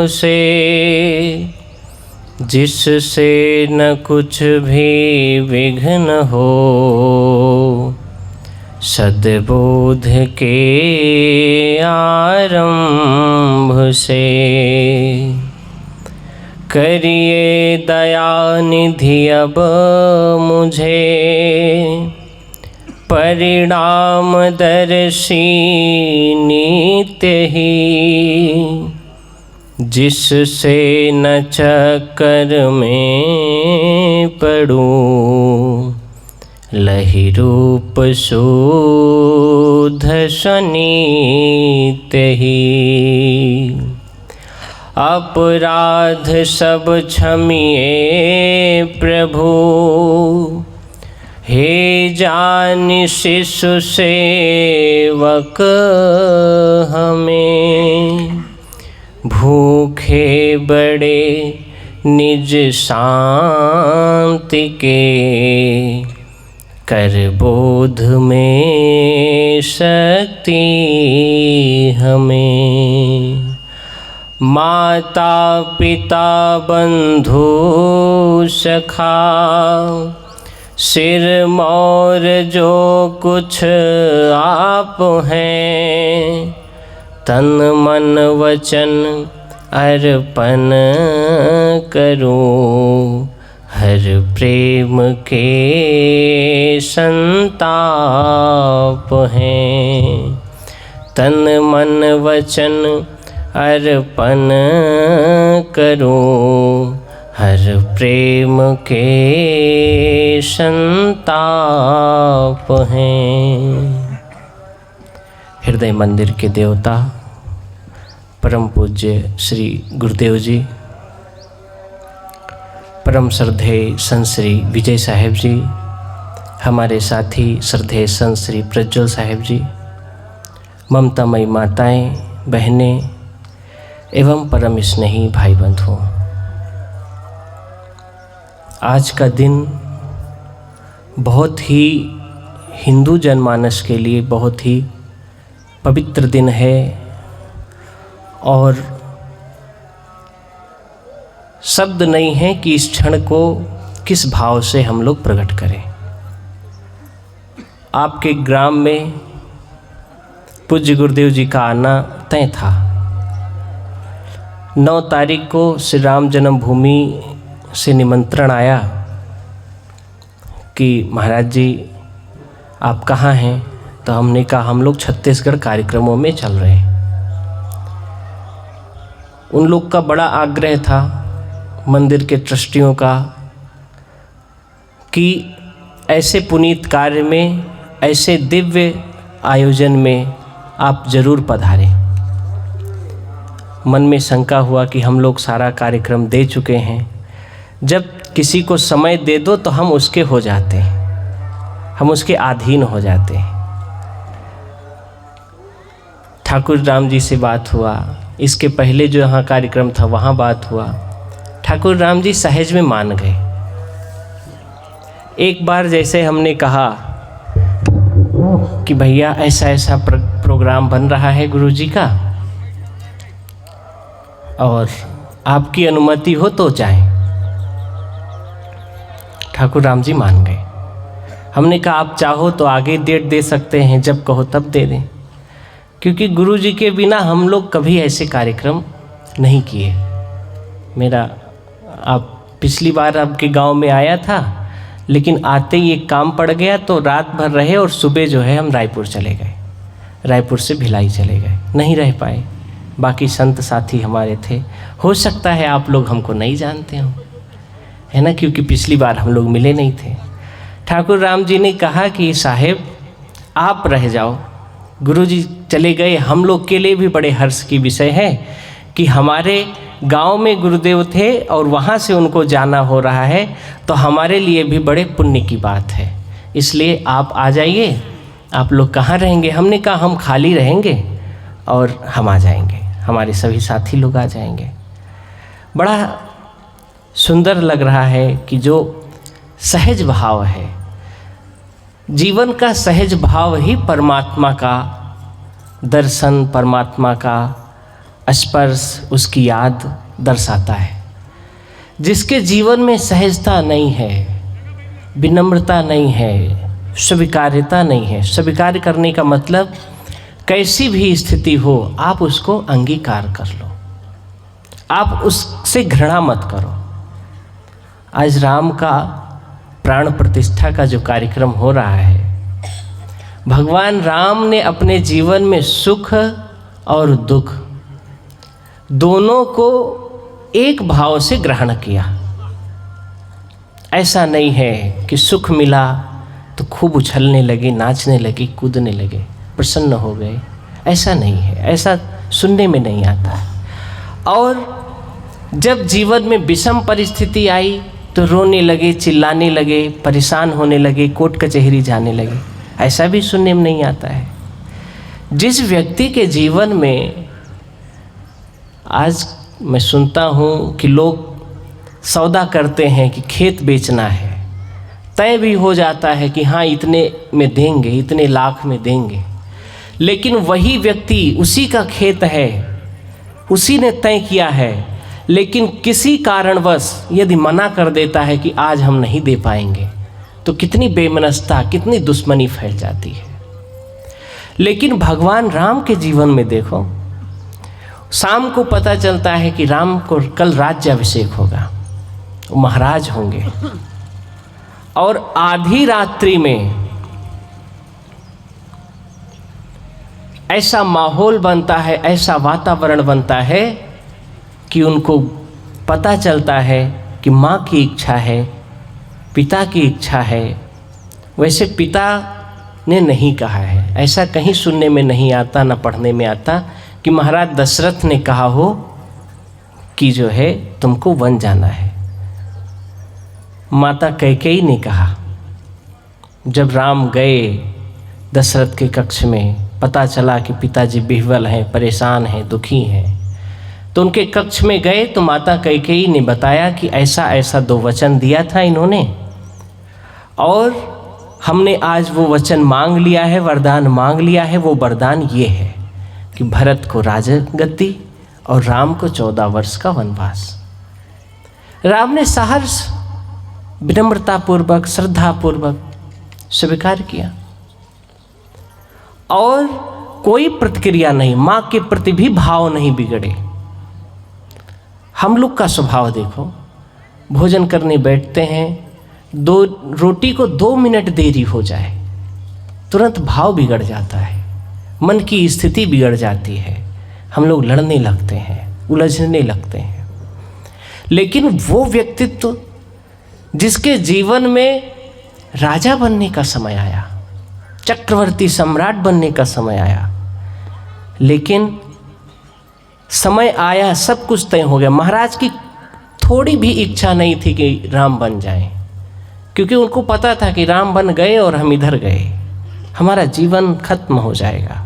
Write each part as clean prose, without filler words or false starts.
से, जिससे न कुछ भी विघ्न हो। सद्बोध के आरंभ से, करिए दया निधि अब मुझे। परिणाम दर्शी नित्य ही, जिससे न चक्कर में पड़ूं। लहि रूप शुद्ध सनित्य ही। अपराध सब क्षमिए प्रभु, हे जान शिशु सेवक हमें। भूखे बड़े निज शांति के, कर बोध में शक्ति हमें। माता पिता बंधु सखा, सिर मोर जो कुछ आप हैं। तन मन वचन अर्पण करूं, हर प्रेम के संताप हैं। तन मन वचन अर्पण करूं, हर प्रेम के संताप हैं। हृदय मंदिर के देवता परम पूज्य श्री गुरुदेव जी, परम श्रद्धेय संत श्री विजय साहेब जी, हमारे साथी श्रद्धेय संत श्री प्रज्वल साहेब जी, ममतामयी माताएं, बहनें एवं परम स्नेही भाई बंधुओं, आज का दिन बहुत ही हिंदू जनमानस के लिए बहुत ही पवित्र दिन है और शब्द नहीं है कि इस क्षण को किस भाव से हम लोग प्रकट करें। आपके ग्राम में पूज्य गुरुदेव जी का आना तय था। 9 तारीख को श्री राम जन्मभूमि से निमंत्रण आया कि महाराज जी आप कहाँ हैं। तो हमने कहा हम लोग छत्तीसगढ़ कार्यक्रमों में चल रहे हैं। उन लोग का बड़ा आग्रह था मंदिर के ट्रस्टियों का कि ऐसे पुनीत कार्य में, ऐसे दिव्य आयोजन में आप जरूर पधारें। मन में शंका हुआ कि हम लोग सारा कार्यक्रम दे चुके हैं, जब किसी को समय दे दो तो हम उसके हो जाते हैं, हम उसके अधीन हो जाते हैं। ठाकुर राम जी से बात हुआ, इसके पहले जो यहाँ कार्यक्रम था वहाँ बात हुआ। ठाकुर राम जी सहज में मान गए। एक बार जैसे हमने कहा कि भैया ऐसा ऐसा प्रोग्राम बन रहा है गुरुजी का और आपकी अनुमति हो तो जाएं। ठाकुर राम जी मान गए। हमने कहा आप चाहो तो आगे डेट दे सकते हैं, जब कहो तब दे दें, क्योंकि गुरुजी के बिना हम लोग कभी ऐसे कार्यक्रम नहीं किए। आप पिछली बार आपके गांव में आया था, लेकिन आते ही एक काम पड़ गया तो रात भर रहे और सुबह जो है हम रायपुर चले गए, रायपुर से भिलाई चले गए, नहीं रह पाए। बाकी संत साथी हमारे थे। हो सकता है आप लोग हमको नहीं जानते हो, है ना, क्योंकि पिछली बार हम लोग मिले नहीं थे। ठाकुर राम जी ने कहा कि साहेब आप रह जाओ, गुरुजी चले गए। हम लोग के लिए भी बड़े हर्ष की विषय है कि हमारे गांव में गुरुदेव थे और वहाँ से उनको जाना हो रहा है, तो हमारे लिए भी बड़े पुण्य की बात है। इसलिए आप आ जाइए। आप लोग कहाँ रहेंगे? हमने कहा हम खाली रहेंगे और हम आ जाएंगे, हमारे सभी साथी लोग आ जाएंगे। बड़ा सुंदर लग रहा है कि जो सहज भाव है, जीवन का सहज भाव ही परमात्मा का दर्शन, परमात्मा का स्पर्श, उसकी याद दर्शाता है। जिसके जीवन में सहजता नहीं है, विनम्रता नहीं है, स्वीकार्यता नहीं है। स्वीकार करने का मतलब कैसी भी स्थिति हो आप उसको अंगीकार कर लो, आप उससे घृणा मत करो। आज राम का प्राण प्रतिष्ठा का जो कार्यक्रम हो रहा है, भगवान राम ने अपने जीवन में सुख और दुख दोनों को एक भाव से ग्रहण किया। ऐसा नहीं है कि सुख मिला तो खूब उछलने लगे, नाचने लगे, कूदने लगे, प्रसन्न हो गए। ऐसा नहीं है, ऐसा सुनने में नहीं आता है। और जब जीवन में विषम परिस्थिति आई तो रोने लगे, चिल्लाने लगे, परेशान होने लगे, कोर्ट कचहरी जाने लगे। ऐसा भी सुनने में नहीं आता है। जिस व्यक्ति के जीवन में आज मैं सुनता हूँ कि लोग सौदा करते हैं कि खेत बेचना है, तय भी हो जाता है कि हाँ इतने में देंगे, इतने लाख में देंगे, लेकिन वही व्यक्ति, उसी का खेत है, उसी ने तय किया है, लेकिन किसी कारणवश यदि मना कर देता है कि आज हम नहीं दे पाएंगे, तो कितनी बेमनस्ता, कितनी दुश्मनी फैल जाती है। लेकिन भगवान राम के जीवन में देखो, शाम को पता चलता है कि राम को कल राज्याभिषेक होगा, वो महाराज होंगे, और आधी रात्रि में ऐसा माहौल बनता है, ऐसा वातावरण बनता है कि उनको पता चलता है कि माँ की इच्छा है, पिता की इच्छा है। वैसे पिता ने नहीं कहा है, ऐसा कहीं सुनने में नहीं आता, ना पढ़ने में आता कि महाराज दशरथ ने कहा हो कि जो है तुमको वन जाना है। माता कैकेयी ने कहा। जब राम गए दशरथ के कक्ष में, पता चला कि पिताजी विह्वल हैं, परेशान हैं, दुखी हैं, तो उनके कक्ष में गए तो माता कैकेयी ने बताया कि ऐसा ऐसा 2 वचन दिया था इन्होंने, और हमने आज वो वचन मांग लिया है, वरदान मांग लिया है। वो वरदान ये है कि भरत को राजगद्दी और राम को 14 वर्ष का वनवास। राम ने सहर्ष, विनम्रतापूर्वक, श्रद्धापूर्वक स्वीकार किया और कोई प्रतिक्रिया नहीं, माँ के प्रति भी भाव नहीं बिगड़े। हम लोग का स्वभाव देखो, भोजन करने बैठते हैं, रोटी को 2 मिनट देरी हो जाए तुरंत भाव बिगड़ जाता है, मन की स्थिति बिगड़ जाती है, हम लोग लड़ने लगते हैं, उलझने लगते हैं। लेकिन वो व्यक्तित्व जिसके जीवन में राजा बनने का समय आया, चक्रवर्ती सम्राट बनने का समय आया, लेकिन समय आया, सब कुछ तय हो गया। महाराज की थोड़ी भी इच्छा नहीं थी कि राम बन जाएं, क्योंकि उनको पता था कि राम बन गए और हम इधर गए, हमारा जीवन खत्म हो जाएगा।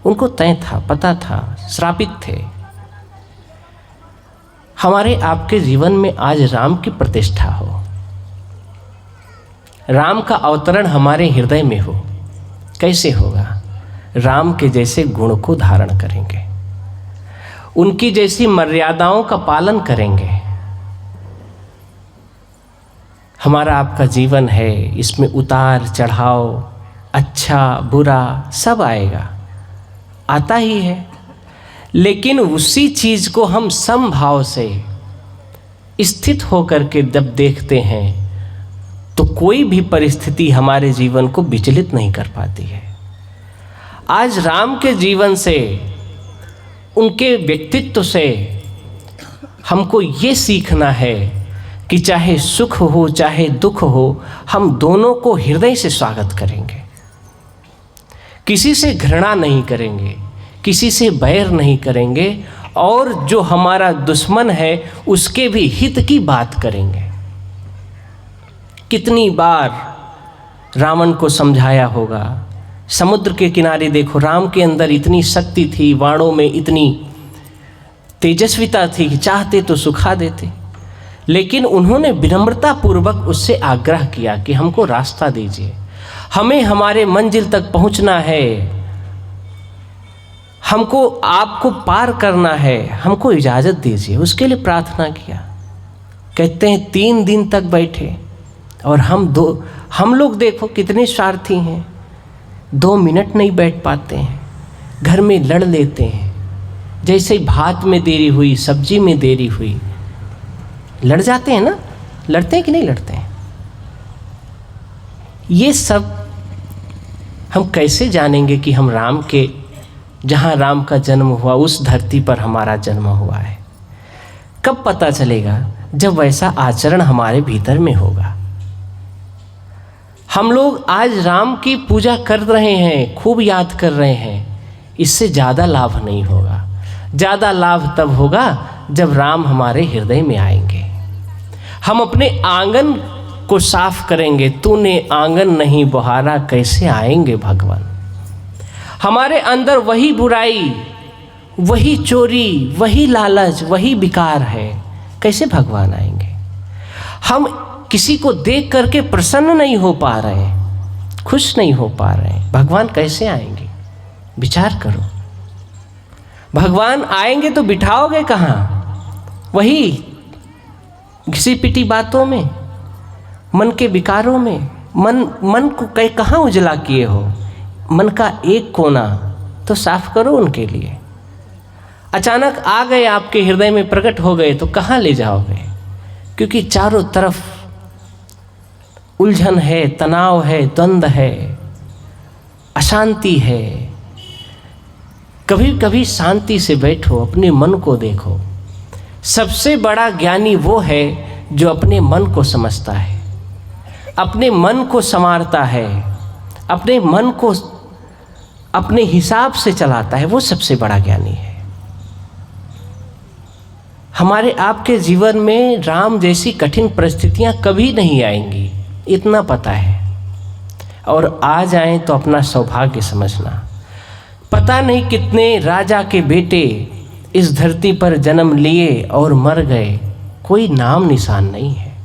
उनको तय था, पता था, श्रापित थे। हमारे आपके जीवन में आज राम की प्रतिष्ठा हो, राम का अवतरण हमारे हृदय में हो। कैसे होगा? राम के जैसे गुण को धारण करेंगे, उनकी जैसी मर्यादाओं का पालन करेंगे। हमारा आपका जीवन है, इसमें उतार चढ़ाव, अच्छा बुरा सब आएगा, आता ही है, लेकिन उसी चीज़ को हम समभाव से स्थित होकर के जब देखते हैं तो कोई भी परिस्थिति हमारे जीवन को विचलित नहीं कर पाती है। आज राम के जीवन से, उनके व्यक्तित्व से हमको ये सीखना है कि चाहे सुख हो चाहे दुख हो, हम दोनों को हृदय से स्वागत करेंगे, किसी से घृणा नहीं करेंगे, किसी से बैर नहीं करेंगे, और जो हमारा दुश्मन है उसके भी हित की बात करेंगे। कितनी बार रावण को समझाया होगा। समुद्र के किनारे देखो, राम के अंदर इतनी शक्ति थी, बाणों में इतनी तेजस्विता थी कि चाहते तो सुखा देते, लेकिन उन्होंने विनम्रता पूर्वक उससे आग्रह किया कि हमको रास्ता दीजिए, हमें हमारे मंजिल तक पहुंचना है, हमको आपको पार करना है, हमको इजाज़त दीजिए। उसके लिए प्रार्थना किया। कहते हैं 3 दिन तक बैठे और हम लोग देखो कितने स्वार्थी हैं, 2 मिनट नहीं बैठ पाते हैं, घर में लड़ लेते हैं। जैसे ही भात में देरी हुई, सब्जी में देरी हुई, लड़ जाते हैं ना, लड़ते हैं कि नहीं लड़ते हैं? ये सब हम कैसे जानेंगे कि हम राम के, जहाँ राम का जन्म हुआ उस धरती पर हमारा जन्म हुआ है? कब पता चलेगा? जब वैसा आचरण हमारे भीतर में होगा। हम लोग आज राम की पूजा कर रहे हैं, खूब याद कर रहे हैं, इससे ज़्यादा लाभ नहीं होगा। ज़्यादा लाभ तब होगा जब राम हमारे हृदय में आएंगे। हम अपने आंगन को साफ करेंगे। तूने आंगन नहीं बहारा, कैसे आएंगे भगवान? हमारे अंदर वही बुराई, वही चोरी, वही लालच, वही विकार है, कैसे भगवान आएंगे? हम किसी को देख करके प्रसन्न नहीं हो पा रहे हैं, खुश नहीं हो पा रहे हैं, भगवान कैसे आएंगे? विचार करो। भगवान आएंगे तो बिठाओगे कहाँ? वही घिसी पिटी बातों में, मन के विकारों में। मन को कहाँ उजला किए हो? मन का एक कोना तो साफ करो उनके लिए। अचानक आ गए, आपके हृदय में प्रकट हो गए, तो कहाँ ले जाओगे? क्योंकि चारों तरफ उलझन है, तनाव है, द्वंद्व है, अशांति है। कभी कभी शांति से बैठो, अपने मन को देखो। सबसे बड़ा ज्ञानी वो है जो अपने मन को समझता है, अपने मन को संवारता है, अपने मन को अपने हिसाब से चलाता है, वो सबसे बड़ा ज्ञानी है। हमारे आपके जीवन में राम जैसी कठिन परिस्थितियां कभी नहीं आएंगी, इतना पता है। और आ जाएं तो अपना सौभाग्य समझना। पता नहीं कितने राजा के बेटे इस धरती पर जन्म लिए और मर गए, कोई नाम निशान नहीं है,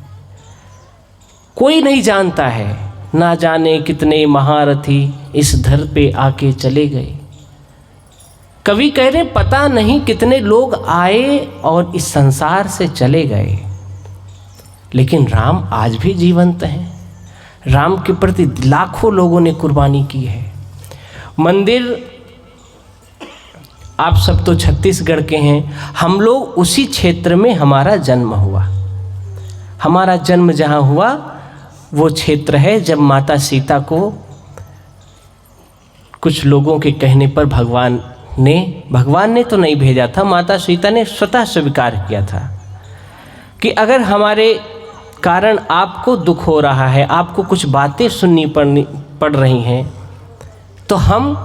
कोई नहीं जानता है। ना जाने कितने महारथी इस धर पे आके चले गए। कवि कह रहे पता नहीं कितने लोग आए और इस संसार से चले गए, लेकिन राम आज भी जीवंत हैं। राम के प्रति लाखों लोगों ने कुर्बानी की है। मंदिर, आप सब तो छत्तीसगढ़ के हैं, हम लोग उसी क्षेत्र में हमारा जन्म हुआ। हमारा जन्म जहाँ हुआ वो क्षेत्र है जब माता सीता को कुछ लोगों के कहने पर भगवान ने तो नहीं भेजा था, माता सीता ने स्वतः स्वीकार किया था कि अगर हमारे कारण आपको दुख हो रहा है, आपको कुछ बातें सुननी पड़ रही हैं, तो हम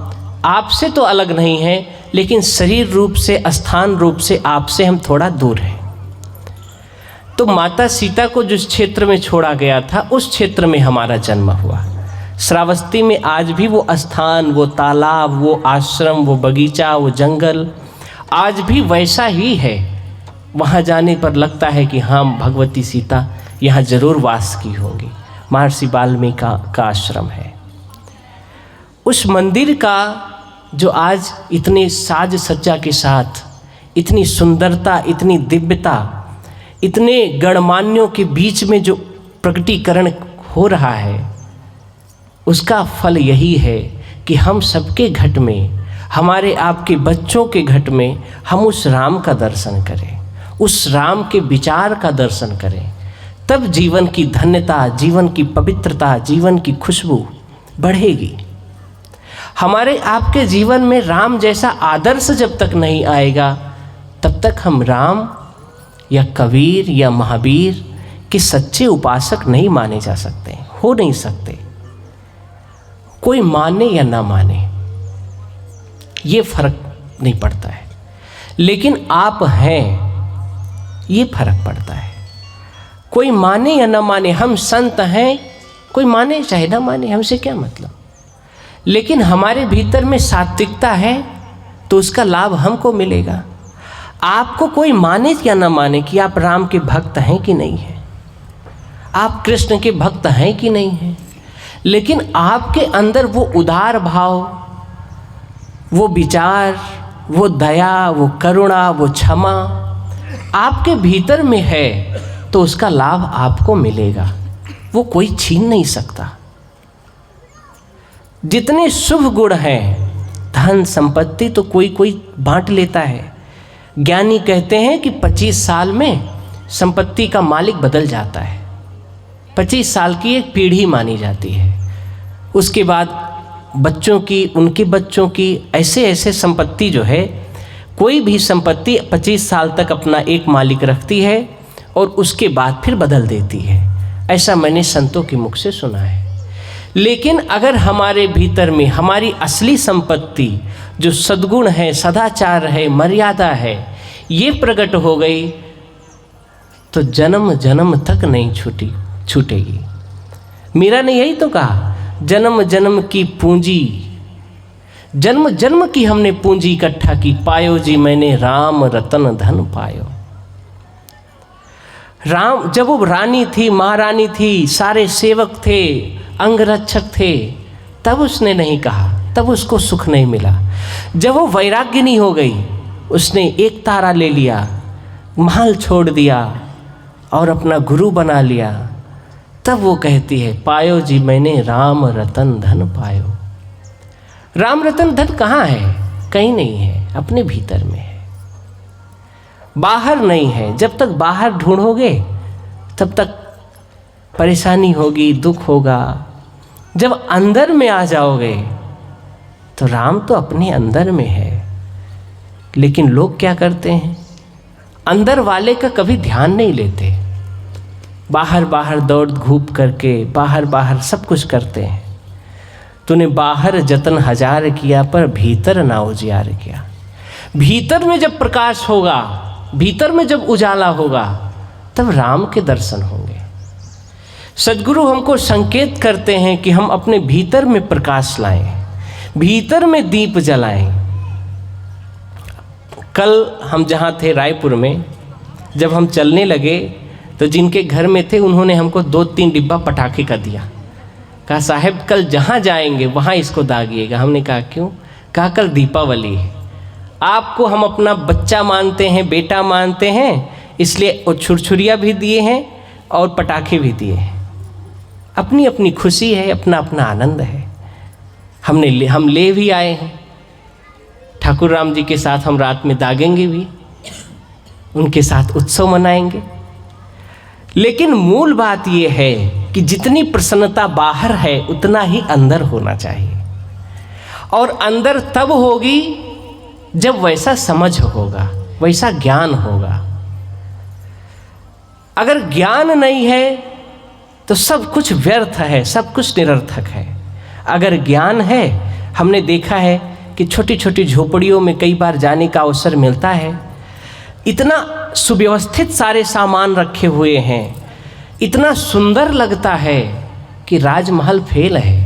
आपसे तो अलग नहीं हैं, लेकिन शरीर रूप से, स्थान रूप से आपसे हम थोड़ा दूर हैं। तो माता सीता को जिस क्षेत्र में छोड़ा गया था उस क्षेत्र में हमारा जन्म हुआ। श्रावस्ती में आज भी वो स्थान, वो तालाब, वो आश्रम, वो बगीचा, वो जंगल आज भी वैसा ही है। वहाँ जाने पर लगता है कि हाँ, भगवती सीता यहाँ जरूर वास की होंगी। महर्षि वाल्मीकि का आश्रम है। उस मंदिर का जो आज इतने साज सज्जा के साथ, इतनी सुंदरता, इतनी दिव्यता, इतने गणमान्यों के बीच में जो प्रकटीकरण हो रहा है, उसका फल यही है कि हम सबके घट में, हमारे आपके बच्चों के घट में हम उस राम का दर्शन करें, उस राम के विचार का दर्शन करें। तब जीवन की धन्यता, जीवन की पवित्रता, जीवन की खुशबू बढ़ेगी। हमारे आपके जीवन में राम जैसा आदर्श जब तक नहीं आएगा, तब तक हम राम या कबीर या महावीर के सच्चे उपासक नहीं माने जा सकते, हो नहीं सकते। कोई माने या ना माने ये फर्क नहीं पड़ता है, लेकिन आप हैं ये फर्क पड़ता है। कोई माने या ना माने, हम संत हैं, कोई माने चाहे ना माने, हमसे क्या मतलब। लेकिन हमारे भीतर में सात्विकता है तो उसका लाभ हमको मिलेगा। आपको कोई माने या ना माने कि आप राम के भक्त हैं कि नहीं हैं, आप कृष्ण के भक्त हैं कि नहीं हैं, लेकिन आपके अंदर वो उदार भाव, वो विचार, वो दया, वो करुणा, वो क्षमा आपके भीतर में है तो उसका लाभ आपको मिलेगा, वो कोई छीन नहीं सकता। जितने शुभ गुण हैं, धन संपत्ति तो कोई कोई बांट लेता है। ज्ञानी कहते हैं कि 25 साल में संपत्ति का मालिक बदल जाता है। 25 साल की एक पीढ़ी मानी जाती है। उसके बाद बच्चों की, उनके बच्चों की, ऐसे ऐसे संपत्ति जो है, कोई भी संपत्ति 25 साल तक अपना एक मालिक रखती है और उसके बाद फिर बदल देती है। ऐसा मैंने संतों के मुख से सुना है। लेकिन अगर हमारे भीतर में हमारी असली संपत्ति जो सद्गुण है, सदाचार है, मर्यादा है, ये प्रकट हो गई तो जन्म जन्म तक नहीं छूटेगी। मीरा ने यही तो कहा, जन्म जन्म की पूंजी, जन्म जन्म की हमने पूंजी इकट्ठा की, पायो जी मैंने राम रतन धन पायो। राम, जब वो रानी थी, महारानी थी, सारे सेवक थे, अंगरक्षक थे, तब उसने नहीं कहा, तब उसको सुख नहीं मिला। जब वो वैराग्यनी हो गई, उसने एक तारा ले लिया, महल छोड़ दिया और अपना गुरु बना लिया, तब वो कहती है पायो जी मैंने राम रतन धन पायो। राम रतन धन कहाँ है? कहीं नहीं है, अपने भीतर में है, बाहर नहीं है। जब तक बाहर ढूंढोगे तब तक परेशानी होगी, दुख होगा। जब अंदर में आ जाओगे तो राम तो अपने अंदर में है। लेकिन लोग क्या करते हैं, अंदर वाले का कभी ध्यान नहीं लेते, बाहर बाहर दौड़ धूप करके बाहर बाहर सब कुछ करते हैं। तूने बाहर जतन हजार किया पर भीतर ना उजियार किया। भीतर में जब प्रकाश होगा, भीतर में जब उजाला होगा, तब राम के दर्शन होंगे। सद्गुरु हमको संकेत करते हैं कि हम अपने भीतर में प्रकाश लाएं, भीतर में दीप जलाएं। कल हम जहाँ थे रायपुर में, जब हम चलने लगे तो जिनके घर में थे उन्होंने हमको 2-3 डिब्बा पटाखे का दिया। कहा साहब कल जहाँ जाएंगे वहाँ इसको दागिएगा। हमने कहा क्यों? कहा कल दीपावली है, आपको हम अपना बच्चा मानते हैं, बेटा मानते हैं, इसलिए वो छुरछुरियाँ भी दिए हैं और पटाखे भी दिए हैं। अपनी अपनी खुशी है, अपना अपना आनंद है। हम ले भी आए हैं। ठाकुर राम जी के साथ हम रात में दागेंगे भी, उनके साथ उत्सव मनाएंगे। लेकिन मूल बात यह है कि जितनी प्रसन्नता बाहर है उतना ही अंदर होना चाहिए। और अंदर तब होगी जब वैसा समझ होगा, वैसा ज्ञान होगा। अगर ज्ञान नहीं है तो सब कुछ व्यर्थ है, सब कुछ निरर्थक है। अगर ज्ञान है, हमने देखा है कि छोटी छोटी झोपड़ियों में कई बार जाने का अवसर मिलता है। इतना सुव्यवस्थित सारे सामान रखे हुए हैं, इतना सुंदर लगता है कि राजमहल फेल है।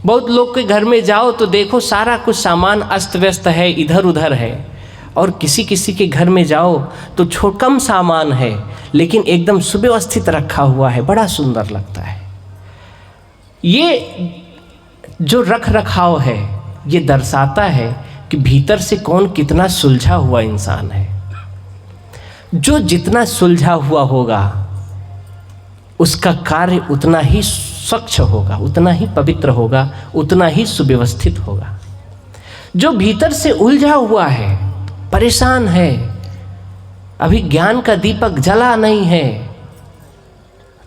बहुत लोग के घर में जाओ तो देखो सारा कुछ सामान अस्त व्यस्त है, इधर उधर है। और किसी किसी के घर में जाओ तो कम सामान है लेकिन एकदम सुव्यवस्थित रखा हुआ है, बड़ा सुंदर लगता है। ये जो रख रखाव है ये दर्शाता है कि भीतर से कौन कितना सुलझा हुआ इंसान है। जो जितना सुलझा हुआ होगा उसका कार्य उतना ही स्वच्छ होगा, उतना ही पवित्र होगा, उतना ही सुव्यवस्थित होगा। जो भीतर से उलझा हुआ है, परेशान है, अभी ज्ञान का दीपक जला नहीं है,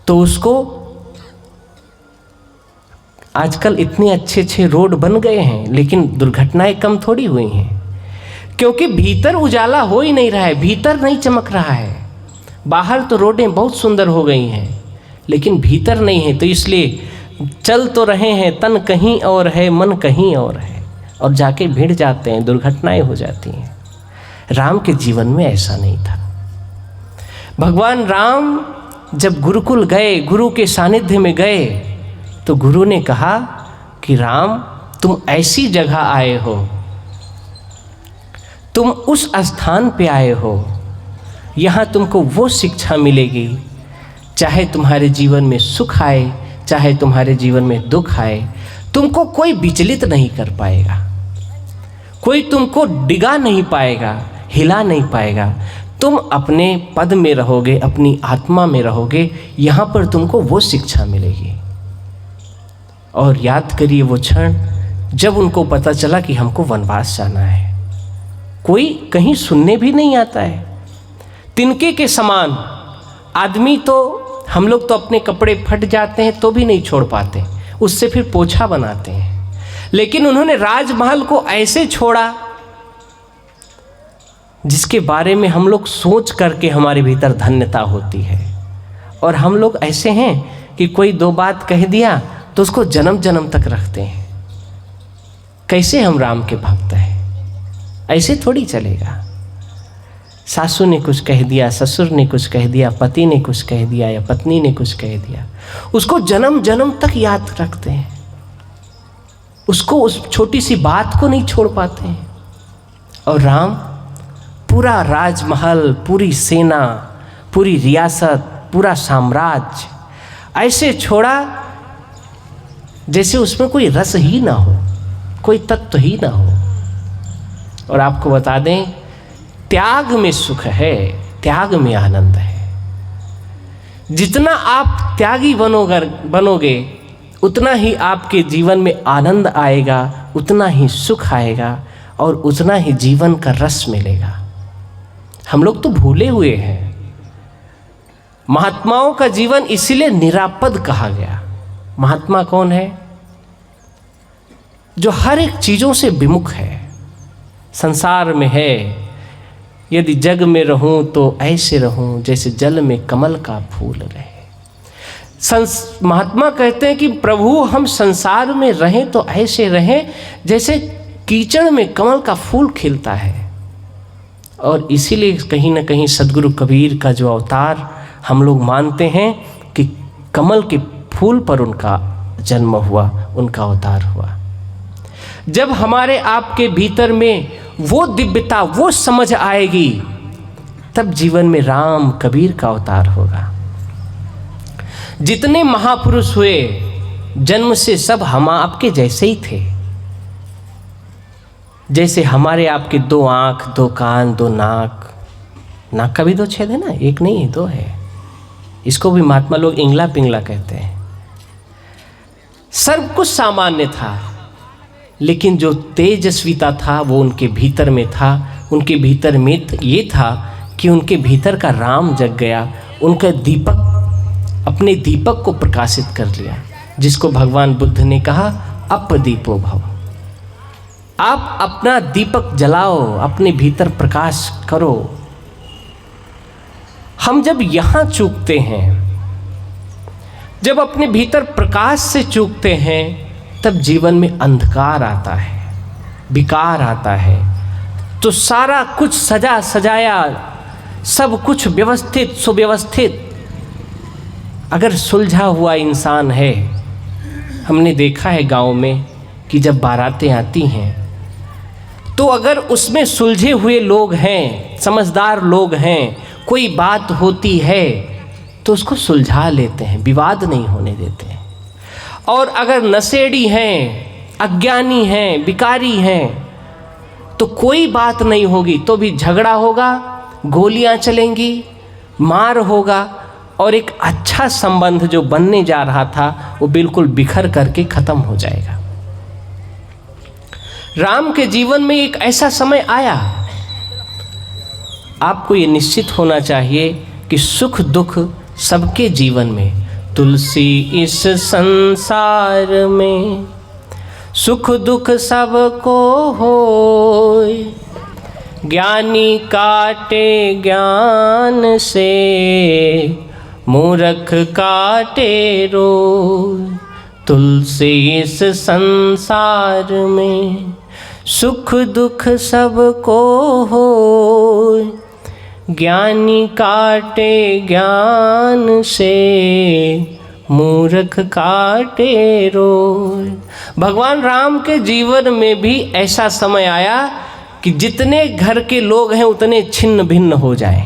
तो उसको आजकल इतने अच्छे अच्छे रोड बन गए हैं लेकिन दुर्घटनाएं कम थोड़ी हुई हैं, क्योंकि भीतर उजाला हो ही नहीं रहा है, भीतर नहीं चमक रहा है। बाहर तो रोडें बहुत सुंदर हो गई हैं लेकिन भीतर नहीं है। तो इसलिए चल तो रहे हैं, तन कहीं और है, मन कहीं और है, और जाके भिड़ जाते हैं, दुर्घटनाएं हो जाती हैं। राम के जीवन में ऐसा नहीं था। भगवान राम जब गुरुकुल गए, गुरु के सानिध्य में गए, तो गुरु ने कहा कि राम तुम ऐसी जगह आए हो, तुम उस स्थान पे आए हो, यहाँ तुमको वो शिक्षा मिलेगी, चाहे तुम्हारे जीवन में सुख आए, चाहे तुम्हारे जीवन में दुख आए, तुमको कोई विचलित नहीं कर पाएगा। कोई तुमको डिगा नहीं पाएगा, हिला नहीं पाएगा। तुम अपने पद में रहोगे, अपनी आत्मा में रहोगे, यहाँ पर तुमको वो शिक्षा मिलेगी। और याद करिए वो क्षण जब उनको पता चला कि हमको वनवास जाना है। कोई कहीं सुनने भी नहीं आता है। तिनके के समान आदमी तो हम लोग तो अपने कपड़े फट जाते हैं तो भी नहीं छोड़ पाते, उससे फिर पोछा बनाते हैं। लेकिन उन्होंने राजमहल को ऐसे छोड़ा जिसके बारे में हम लोग सोच करके हमारे भीतर धन्यता होती है। और हम लोग ऐसे हैं कि कोई दो बात कह दिया तो उसको जन्म जन्म तक रखते हैं। कैसे हम राम के भक्त हैं? ऐसे थोड़ी चलेगा। सासू ने कुछ कह दिया, ससुर ने कुछ कह दिया, पति ने कुछ कह दिया या पत्नी ने कुछ कह दिया, उसको जन्म जन्म तक याद रखते हैं। उसको उस छोटी सी बात को नहीं छोड़ पाते हैं। और राम पूरा राजमहल, पूरी सेना, पूरी रियासत, पूरा साम्राज्य ऐसे छोड़ा जैसे उसमें कोई रस ही ना हो, कोई तत्व ही ना हो। और आपको बता दें, त्याग में सुख है, त्याग में आनंद है। जितना आप त्यागी बनोगे उतना ही आपके जीवन में आनंद आएगा, उतना ही सुख आएगा और उतना ही जीवन का रस मिलेगा। हम लोग तो भूले हुए हैं। महात्माओं का जीवन इसीलिए निरापद कहा गया। महात्मा कौन है? जो हर एक चीजों से विमुख है, संसार में है। यदि जग में रहूं तो ऐसे रहूं जैसे जल में कमल का फूल रहे। महात्मा कहते हैं कि प्रभु हम संसार में रहें तो ऐसे रहें जैसे कीचड़ में कमल का फूल खिलता है। और इसीलिए कहीं ना कहीं सदगुरु कबीर का जो अवतार हम लोग मानते हैं कि कमल के फूल पर उनका जन्म हुआ, उनका अवतार हुआ। जब हमारे आपके भीतर में वो दिव्यता, वो समझ आएगी, तब जीवन में राम कबीर का अवतार होगा। जितने महापुरुष हुए जन्म से सब हम आपके जैसे ही थे। जैसे हमारे आपके दो आंख, दो कान, दो नाक। नाक का भी दो छेद है ना, एक नहीं है, दो है। इसको भी महात्मा लोग इंगला पिंगला कहते हैं। सब कुछ सामान्य था, लेकिन जो तेजस्विता था वो उनके भीतर में था। उनके भीतर में ये था कि उनके भीतर का राम जग गया। उनका दीपक, अपने दीपक को प्रकाशित कर लिया, जिसको भगवान बुद्ध ने कहा अपदीपो भव। आप अपना दीपक जलाओ, अपने भीतर प्रकाश करो। हम जब यहाँ चूकते हैं, जब अपने भीतर प्रकाश से चूकते हैं, तब जीवन में अंधकार आता है, विकार आता है। तो सारा कुछ सजा सजाया, सब कुछ व्यवस्थित सुव्यवस्थित अगर सुलझा हुआ इंसान है। हमने देखा है गांव में कि जब बारातें आती हैं तो अगर उसमें सुलझे हुए लोग हैं, समझदार लोग हैं, कोई बात होती है तो उसको सुलझा लेते हैं, विवाद नहीं होने देते हैं। और अगर नशेड़ी हैं, अज्ञानी हैं, विकारी हैं, तो कोई बात नहीं होगी तो भी झगड़ा होगा, गोलियां चलेंगी, मार होगा और एक अच्छा संबंध जो बनने जा रहा था वो बिल्कुल बिखर करके खत्म हो जाएगा। राम के जीवन में एक ऐसा समय आया, आपको ये निश्चित होना चाहिए कि सुख दुख सबके जीवन में, तुलसी इस संसार में सुख दुख सबको होय, ज्ञानी काटे ज्ञान से मूर्ख काटे रोय। तुलसी इस संसार में सुख दुख सबको होय, ज्ञानी काटे ज्ञान से मूर्ख काटे रोय। भगवान राम के जीवन में भी ऐसा समय आया कि जितने घर के लोग हैं उतने छिन्न भिन्न हो जाएं।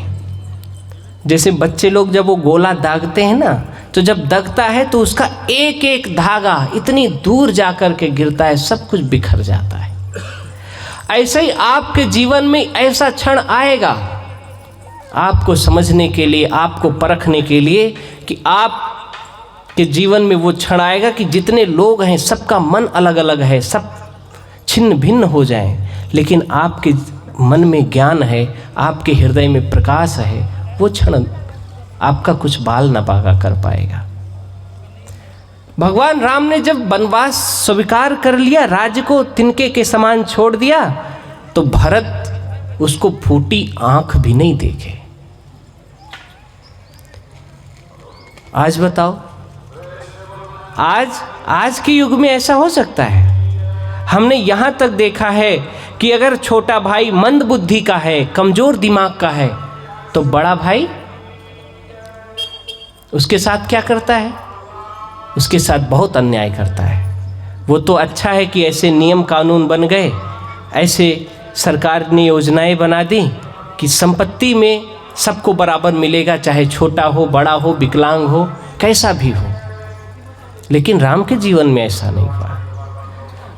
जैसे बच्चे लोग जब वो गोला दागते हैं ना, तो जब दगता है तो उसका एक एक धागा इतनी दूर जा कर के गिरता है, सब कुछ बिखर जाता है। ऐसे ही आपके जीवन में ऐसा क्षण आएगा आपको समझने के लिए, आपको परखने के लिए कि आपके जीवन में वो क्षण आएगा कि जितने लोग हैं सबका मन अलग अलग है, सब छिन्न भिन्न हो जाएं, लेकिन आपके मन में ज्ञान है, आपके हृदय में प्रकाश है, वो क्षण आपका कुछ बाल न बागा कर पाएगा। भगवान राम ने जब वनवास स्वीकार कर लिया, राज्य को तिनके के समान छोड़ दिया, तो भरत उसको फूटी आंख भी नहीं देखे। आज बताओ, आज के युग में ऐसा हो सकता है? हमने यहां तक देखा है कि अगर छोटा भाई मंद बुद्धि का है, कमजोर दिमाग का है, तो बड़ा भाई उसके साथ क्या करता है? उसके साथ बहुत अन्याय करता है। वो तो अच्छा है कि ऐसे नियम कानून बन गए, ऐसे सरकार ने योजनाएं बना दी कि संपत्ति में सबको बराबर मिलेगा, चाहे छोटा हो, बड़ा हो, विकलांग हो, कैसा भी हो। लेकिन राम के जीवन में ऐसा नहीं हुआ।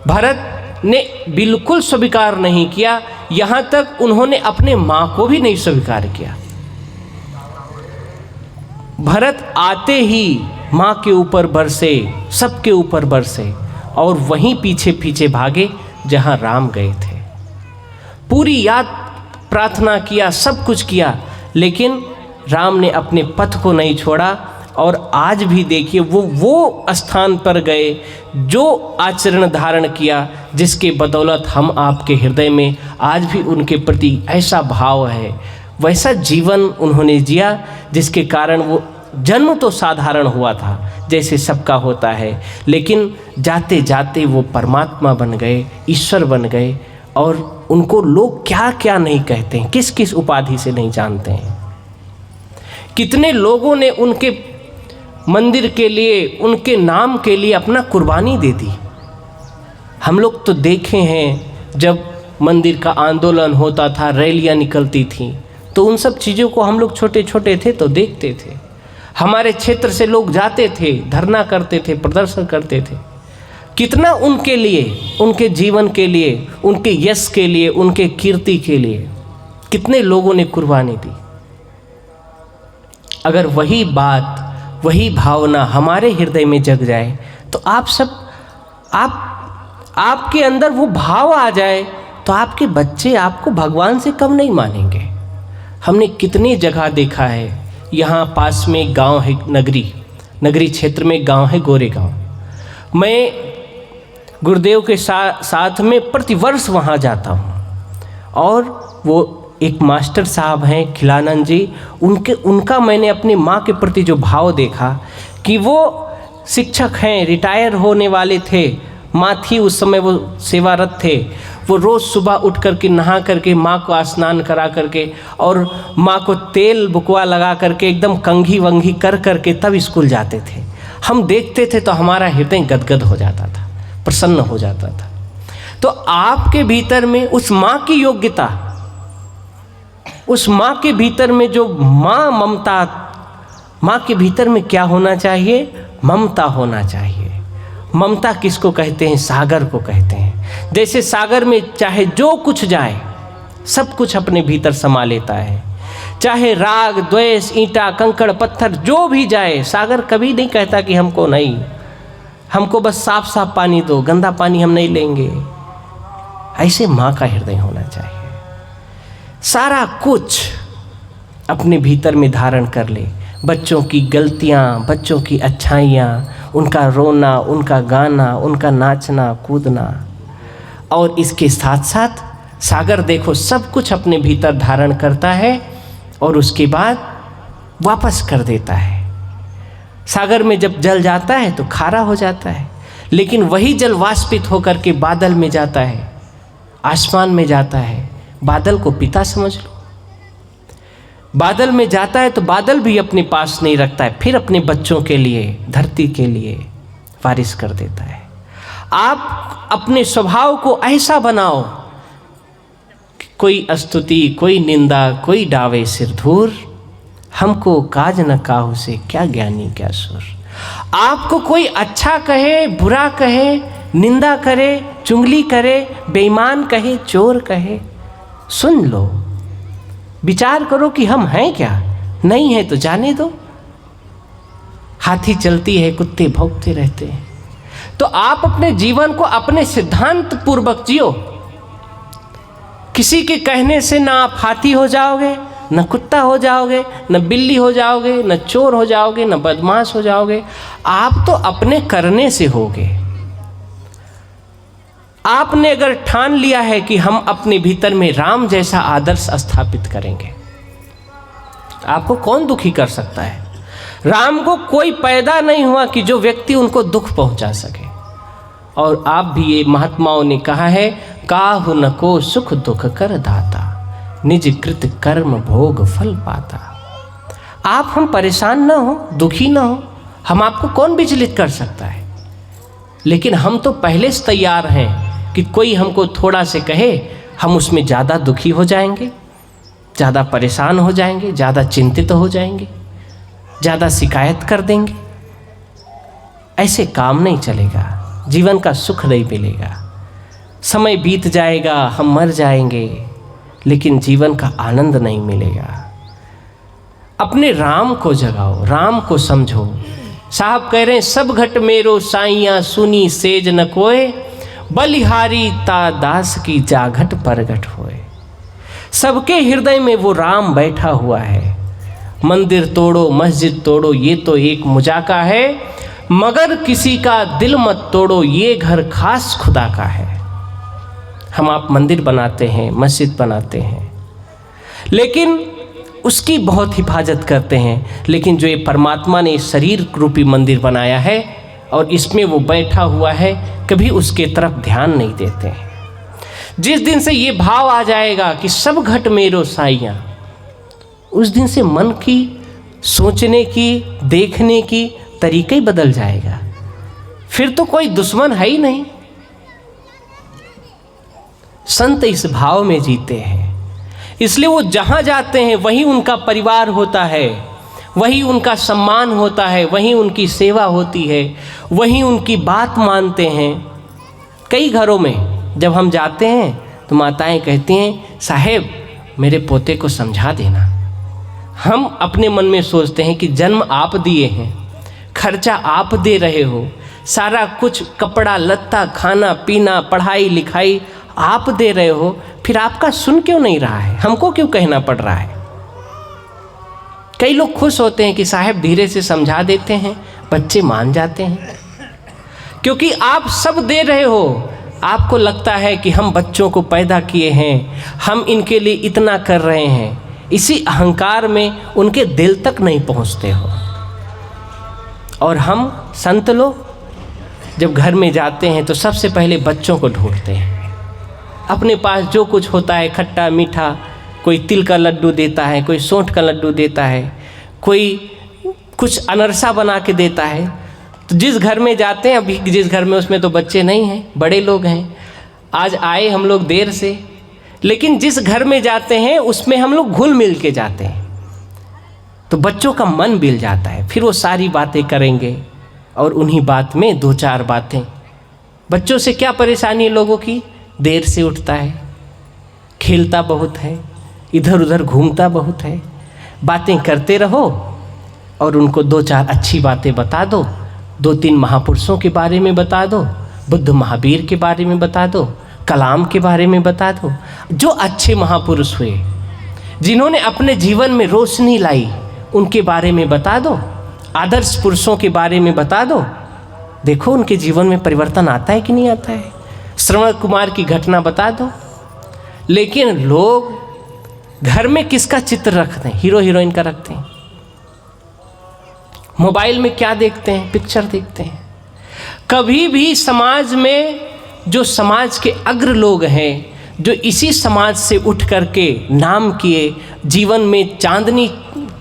भरत ने बिल्कुल स्वीकार नहीं किया, यहाँ तक उन्होंने अपने माँ को भी नहीं स्वीकार किया। भरत आते ही माँ के ऊपर बरसे, सबके ऊपर बरसे, और वहीं पीछे पीछे भागे जहाँ राम गए थे। पूरी याद प्रार्थना किया, सब कुछ किया, लेकिन राम ने अपने पथ को नहीं छोड़ा। और आज भी देखिए वो स्थान पर गए जो आचरण धारण किया, जिसके बदौलत हम आपके हृदय में आज भी उनके प्रति ऐसा भाव है, वैसा जीवन उन्होंने जिया, जिसके कारण वो जन्म तो साधारण हुआ था जैसे सबका होता है, लेकिन जाते जाते वो परमात्मा बन गए, ईश्वर बन गए, और उनको लोग क्या क्या नहीं कहते हैं, किस किस उपाधि से नहीं जानते हैं। कितने लोगों ने उनके मंदिर के लिए, उनके नाम के लिए अपना कुर्बानी दे दी। हम लोग तो देखे हैं जब मंदिर का आंदोलन होता था, रैलियां निकलती थीं, तो उन सब चीज़ों को हम लोग छोटे छोटे थे तो देखते थे। हमारे क्षेत्र से लोग जाते थे, धरना करते थे, प्रदर्शन करते थे। कितना उनके लिए, उनके जीवन के लिए, उनके यश के लिए, उनके कीर्ति के लिए कितने लोगों ने कुर्बानी दी। अगर वही बात, वही भावना हमारे हृदय में जग जाए, तो आपके अंदर वो भाव आ जाए, तो आपके बच्चे आपको भगवान से कम नहीं मानेंगे। हमने कितनी जगह देखा है, यहाँ पास में एक गाँव है, नगरी क्षेत्र में एक गाँव है गोरेगांव। मैं गुरुदेव के साथ में प्रतिवर्ष वहाँ जाता हूँ, और वो एक मास्टर साहब हैं खिलानंद जी, उनका मैंने अपनी माँ के प्रति जो भाव देखा कि वो शिक्षक हैं, रिटायर होने वाले थे, माँ थी उस समय, वो सेवारत थे। वो रोज़ सुबह उठ करके नहा करके माँ को स्नान करा करके और माँ को तेल बुकवा लगा करके एकदम कंघी वंघी कर करके तब स्कूल जाते थे। हम देखते थे तो हमारा हृदय गदगद हो जाता था, प्रसन्न हो जाता था। तो आपके भीतर में उस माँ की योग्यता, उस माँ के भीतर में जो माँ ममता, माँ के भीतर में क्या होना चाहिए? ममता होना चाहिए। ममता किसको कहते हैं? सागर को कहते हैं। जैसे सागर में चाहे जो कुछ जाए, सब कुछ अपने भीतर समा लेता है। चाहे राग, द्वेष, ईंटा, कंकड़, पत्थर जो भी जाए, सागर कभी नहीं कहता कि हमको नहीं, हमको बस साफ साफ पानी दो, गंदा पानी हम नहीं लेंगे। ऐसे माँ का हृदय होना चाहिए। सारा कुछ अपने भीतर में धारण कर ले। बच्चों की गलतियाँ, बच्चों की अच्छाइयाँ, उनका रोना, उनका गाना, उनका नाचना कूदना, और इसके साथ साथ सागर देखो सब कुछ अपने भीतर धारण करता है और उसके बाद वापस कर देता है। सागर में जब जल जाता है तो खारा हो जाता है, लेकिन वही जल वाष्पित होकर के बादल में जाता है, आसमान में जाता है। बादल को पिता समझ लो। बादल में जाता है तो बादल भी अपने पास नहीं रखता है, फिर अपने बच्चों के लिए, धरती के लिए बारिश कर देता है। आप अपने स्वभाव को ऐसा बनाओ कि कोई स्तुति, कोई निंदा, कोई डावे सिर धूर, हमको काज न काहू से क्या ज्ञानी क्या सुर। आपको कोई अच्छा कहे, बुरा कहे, निंदा करे, चुगली करे, बेईमान कहे, चोर कहे, सुन लो, विचार करो कि हम हैं क्या, नहीं है तो जाने दो। हाथी चलती है, कुत्ते भौंकते रहते हैं। तो आप अपने जीवन को अपने सिद्धांत पूर्वक जियो। किसी के कहने से ना आप हाथी हो जाओगे, न कुत्ता हो जाओगे, न बिल्ली हो जाओगे, न चोर हो जाओगे, न बदमाश हो जाओगे। आप तो अपने करने से होगे। आपने अगर ठान लिया है कि हम अपने भीतर में राम जैसा आदर्श स्थापित करेंगे, आपको कौन दुखी कर सकता है? राम को कोई पैदा नहीं हुआ कि जो व्यक्ति उनको दुख पहुंचा सके। और आप भी, ये महात्माओं ने कहा है, काहु न को सुख दुख कर दाता, निज कृत कर्म भोग फल पाता। आप हम परेशान ना हो, दुखी ना हो, हम आपको कौन विचलित कर सकता है? लेकिन हम तो पहले से तैयार हैं कि कोई हमको थोड़ा से कहे, हम उसमें ज़्यादा दुखी हो जाएंगे, ज़्यादा परेशान हो जाएंगे, ज़्यादा चिंतित हो जाएंगे, ज़्यादा शिकायत कर देंगे। ऐसे काम नहीं चलेगा, जीवन का सुख नहीं मिलेगा। समय बीत जाएगा, हम मर जाएंगे, लेकिन जीवन का आनंद नहीं मिलेगा। अपने राम को जगाओ, राम को समझो। साहब कह रहे हैं, सब घट मेरो साइयाँ सुनी सेज न कोय, बलिहारी ता दास की जाघट परगट होए। सबके हृदय में वो राम बैठा हुआ है। मंदिर तोड़ो, मस्जिद तोड़ो, ये तो एक मुजाका है, मगर किसी का दिल मत तोड़ो, ये घर खास खुदा का है। हम आप मंदिर बनाते हैं, मस्जिद बनाते हैं, लेकिन उसकी बहुत हिफाजत करते हैं। लेकिन जो ये परमात्मा ने शरीर रूपी मंदिर बनाया है और इसमें वो बैठा हुआ है, कभी उसके तरफ ध्यान नहीं देते हैं। जिस दिन से ये भाव आ जाएगा कि सब घट मेरो साइयाँ, उस दिन से मन की, सोचने की, देखने की तरीका ही बदल जाएगा। फिर तो कोई दुश्मन है ही नहीं। संत इस भाव में जीते हैं, इसलिए वो जहाँ जाते हैं वहीं उनका परिवार होता है, वहीं उनका सम्मान होता है, वहीं उनकी सेवा होती है, वहीं उनकी बात मानते हैं। कई घरों में जब हम जाते हैं तो माताएं कहती हैं, साहेब मेरे पोते को समझा देना। हम अपने मन में सोचते हैं कि जन्म आप दिए हैं, खर्चा आप दे रहे हो, सारा कुछ कपड़ा लत्ता, खाना पीना, पढ़ाई लिखाई आप दे रहे हो, फिर आपका सुन क्यों नहीं रहा है? हमको क्यों कहना पड़ रहा है? कई लोग खुश होते हैं कि साहब धीरे से समझा देते हैं, बच्चे मान जाते हैं, क्योंकि आप सब दे रहे हो। आपको लगता है कि हम बच्चों को पैदा किए हैं, हम इनके लिए इतना कर रहे हैं। इसी अहंकार में उनके दिल तक नहीं पहुंचते हो। और हम संत लोग जब घर में जाते हैं तो सबसे पहले बच्चों को ढूंढते हैं। अपने पास जो कुछ होता है, खट्टा मीठा, कोई तिल का लड्डू देता है, कोई सौंठ का लड्डू देता है, कोई कुछ अनरसा बना के देता है। तो जिस घर में जाते हैं, अभी जिस घर में, उसमें तो बच्चे नहीं हैं, बड़े लोग हैं। आज आए हम लोग देर से, लेकिन जिस घर में जाते हैं उसमें हम लोग घुल मिल के जाते हैं, तो बच्चों का मन मिल जाता है। फिर वो सारी बातें करेंगे और उन्हीं बात में दो चार बातें। बच्चों से क्या परेशानी है लोगों की? देर से उठता है, खेलता बहुत है, इधर उधर घूमता बहुत है। बातें करते रहो और उनको दो चार अच्छी बातें बता दो, दो तीन महापुरुषों के बारे में बता दो, बुद्ध महावीर के बारे में बता दो, कलाम के बारे में बता दो। जो अच्छे महापुरुष हुए, जिन्होंने अपने जीवन में रोशनी लाई, उनके बारे में बता दो। आदर्श पुरुषों के बारे में बता दो। देखो उनके जीवन में परिवर्तन आता है कि नहीं आता है। श्रवण कुमार की घटना बता दो। लेकिन लोग घर में किसका चित्र रखते हैं? हीरो हीरोइन का रखते हैं। मोबाइल में क्या देखते हैं? पिक्चर देखते हैं। कभी भी समाज में जो समाज के अग्र लोग हैं, जो इसी समाज से उठ करके नाम किए, जीवन में चांदनी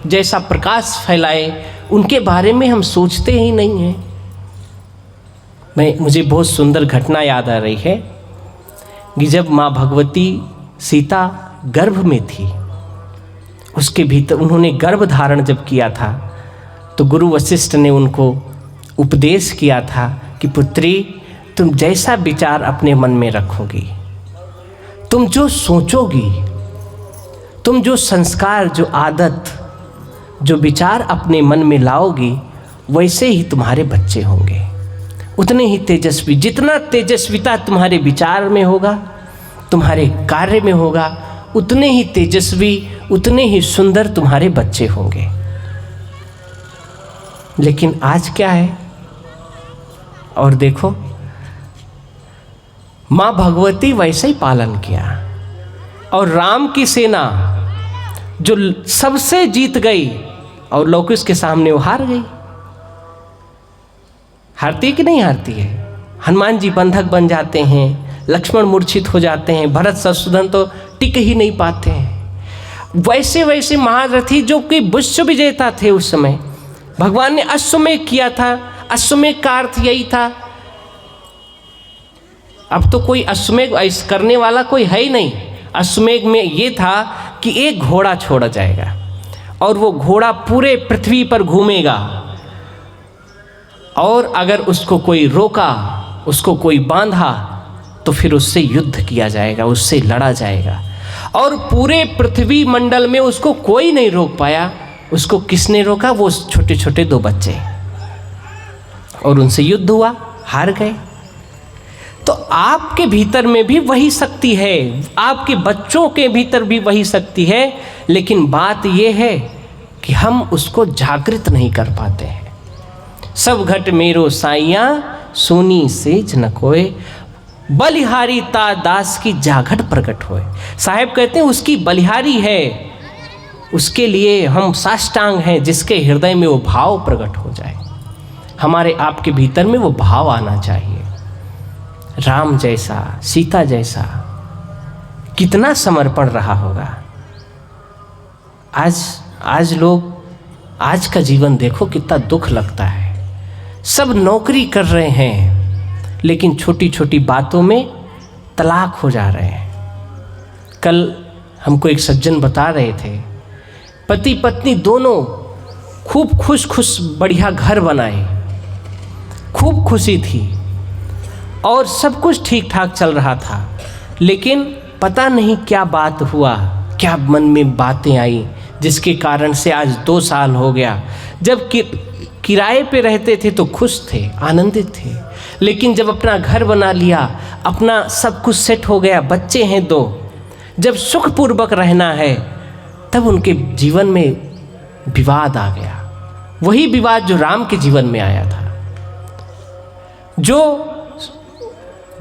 जैसा प्रकाश फैलाए, उनके बारे में हम सोचते ही नहीं हैं। मुझे बहुत सुंदर घटना याद आ रही है कि जब माँ भगवती सीता गर्भ में थी, उसके भीतर उन्होंने गर्भ धारण जब किया था, तो गुरु वशिष्ठ ने उनको उपदेश किया था कि पुत्री, तुम जैसा विचार अपने मन में रखोगी, तुम जो सोचोगी, तुम जो संस्कार, जो आदत, जो विचार अपने मन में लाओगी, वैसे ही तुम्हारे बच्चे होंगे, उतने ही तेजस्वी। जितना तेजस्विता तुम्हारे विचार में होगा, तुम्हारे कार्य में होगा, उतने ही तेजस्वी, उतने ही सुंदर तुम्हारे बच्चे होंगे। लेकिन आज क्या है? और देखो, माँ भगवती वैसे ही पालन किया, और राम की सेना जो सबसे जीत गई और लौकुश के सामने वो हार गई। हारती है कि नहीं हारती है? हनुमान जी बंधक बन जाते हैं, लक्ष्मण मूर्छित हो जाते हैं, भरत शत्रुघ्न तो टिक ही नहीं पाते हैं। वैसे वैसे महारथी जो कि विश्व विजेता थे उस समय, भगवान ने अश्वमेध किया था। अश्वमेध का अर्थ यही था, अब तो कोई अश्वमेध करने वाला कोई है ही नहीं। अश्वमेध में ये था कि एक घोड़ा छोड़ा जाएगा और वो घोड़ा पूरे पृथ्वी पर घूमेगा, और अगर उसको कोई रोका, उसको कोई बांधा, तो फिर उससे युद्ध किया जाएगा, उससे लड़ा जाएगा। और पूरे पृथ्वी मंडल में उसको कोई नहीं रोक पाया। उसको किसने रोका? वो छोटे छोटे 2 बच्चे, और उनसे युद्ध हुआ, हार गए। तो आपके भीतर में भी वही शक्ति है, आपके बच्चों के भीतर भी वही शक्ति है, लेकिन बात यह है कि हम उसको जागृत नहीं कर पाते हैं। सब घट मेरो साइया सोनी सेज न कोय, बलिहारी ता दास की जागट प्रकट होए। साहेब कहते हैं उसकी बलिहारी है, उसके लिए हम साष्टांग हैं, जिसके हृदय में वो भाव प्रकट हो जाए। हमारे आपके भीतर में वो भाव आना चाहिए। राम जैसा, सीता जैसा कितना समर्पण रहा होगा। आज लोग, आज का जीवन देखो कितना दुख लगता है। सब नौकरी कर रहे हैं, लेकिन छोटी छोटी बातों में तलाक हो जा रहे हैं। कल हमको एक सज्जन बता रहे थे, पति पत्नी दोनों खूब खुश बढ़िया घर बनाए, खूब खुशी थी और सब कुछ ठीक ठाक चल रहा था, लेकिन पता नहीं क्या बात हुआ, क्या मन में बातें आई, जिसके कारण से आज 2 साल हो गया। जब किराए पे रहते थे तो खुश थे, आनंदित थे, लेकिन जब अपना घर बना लिया, अपना सब कुछ सेट हो गया, बच्चे हैं 2, जब सुखपूर्वक रहना है, तब उनके जीवन में विवाद आ गया। वही विवाद जो राम के जीवन में आया था। जो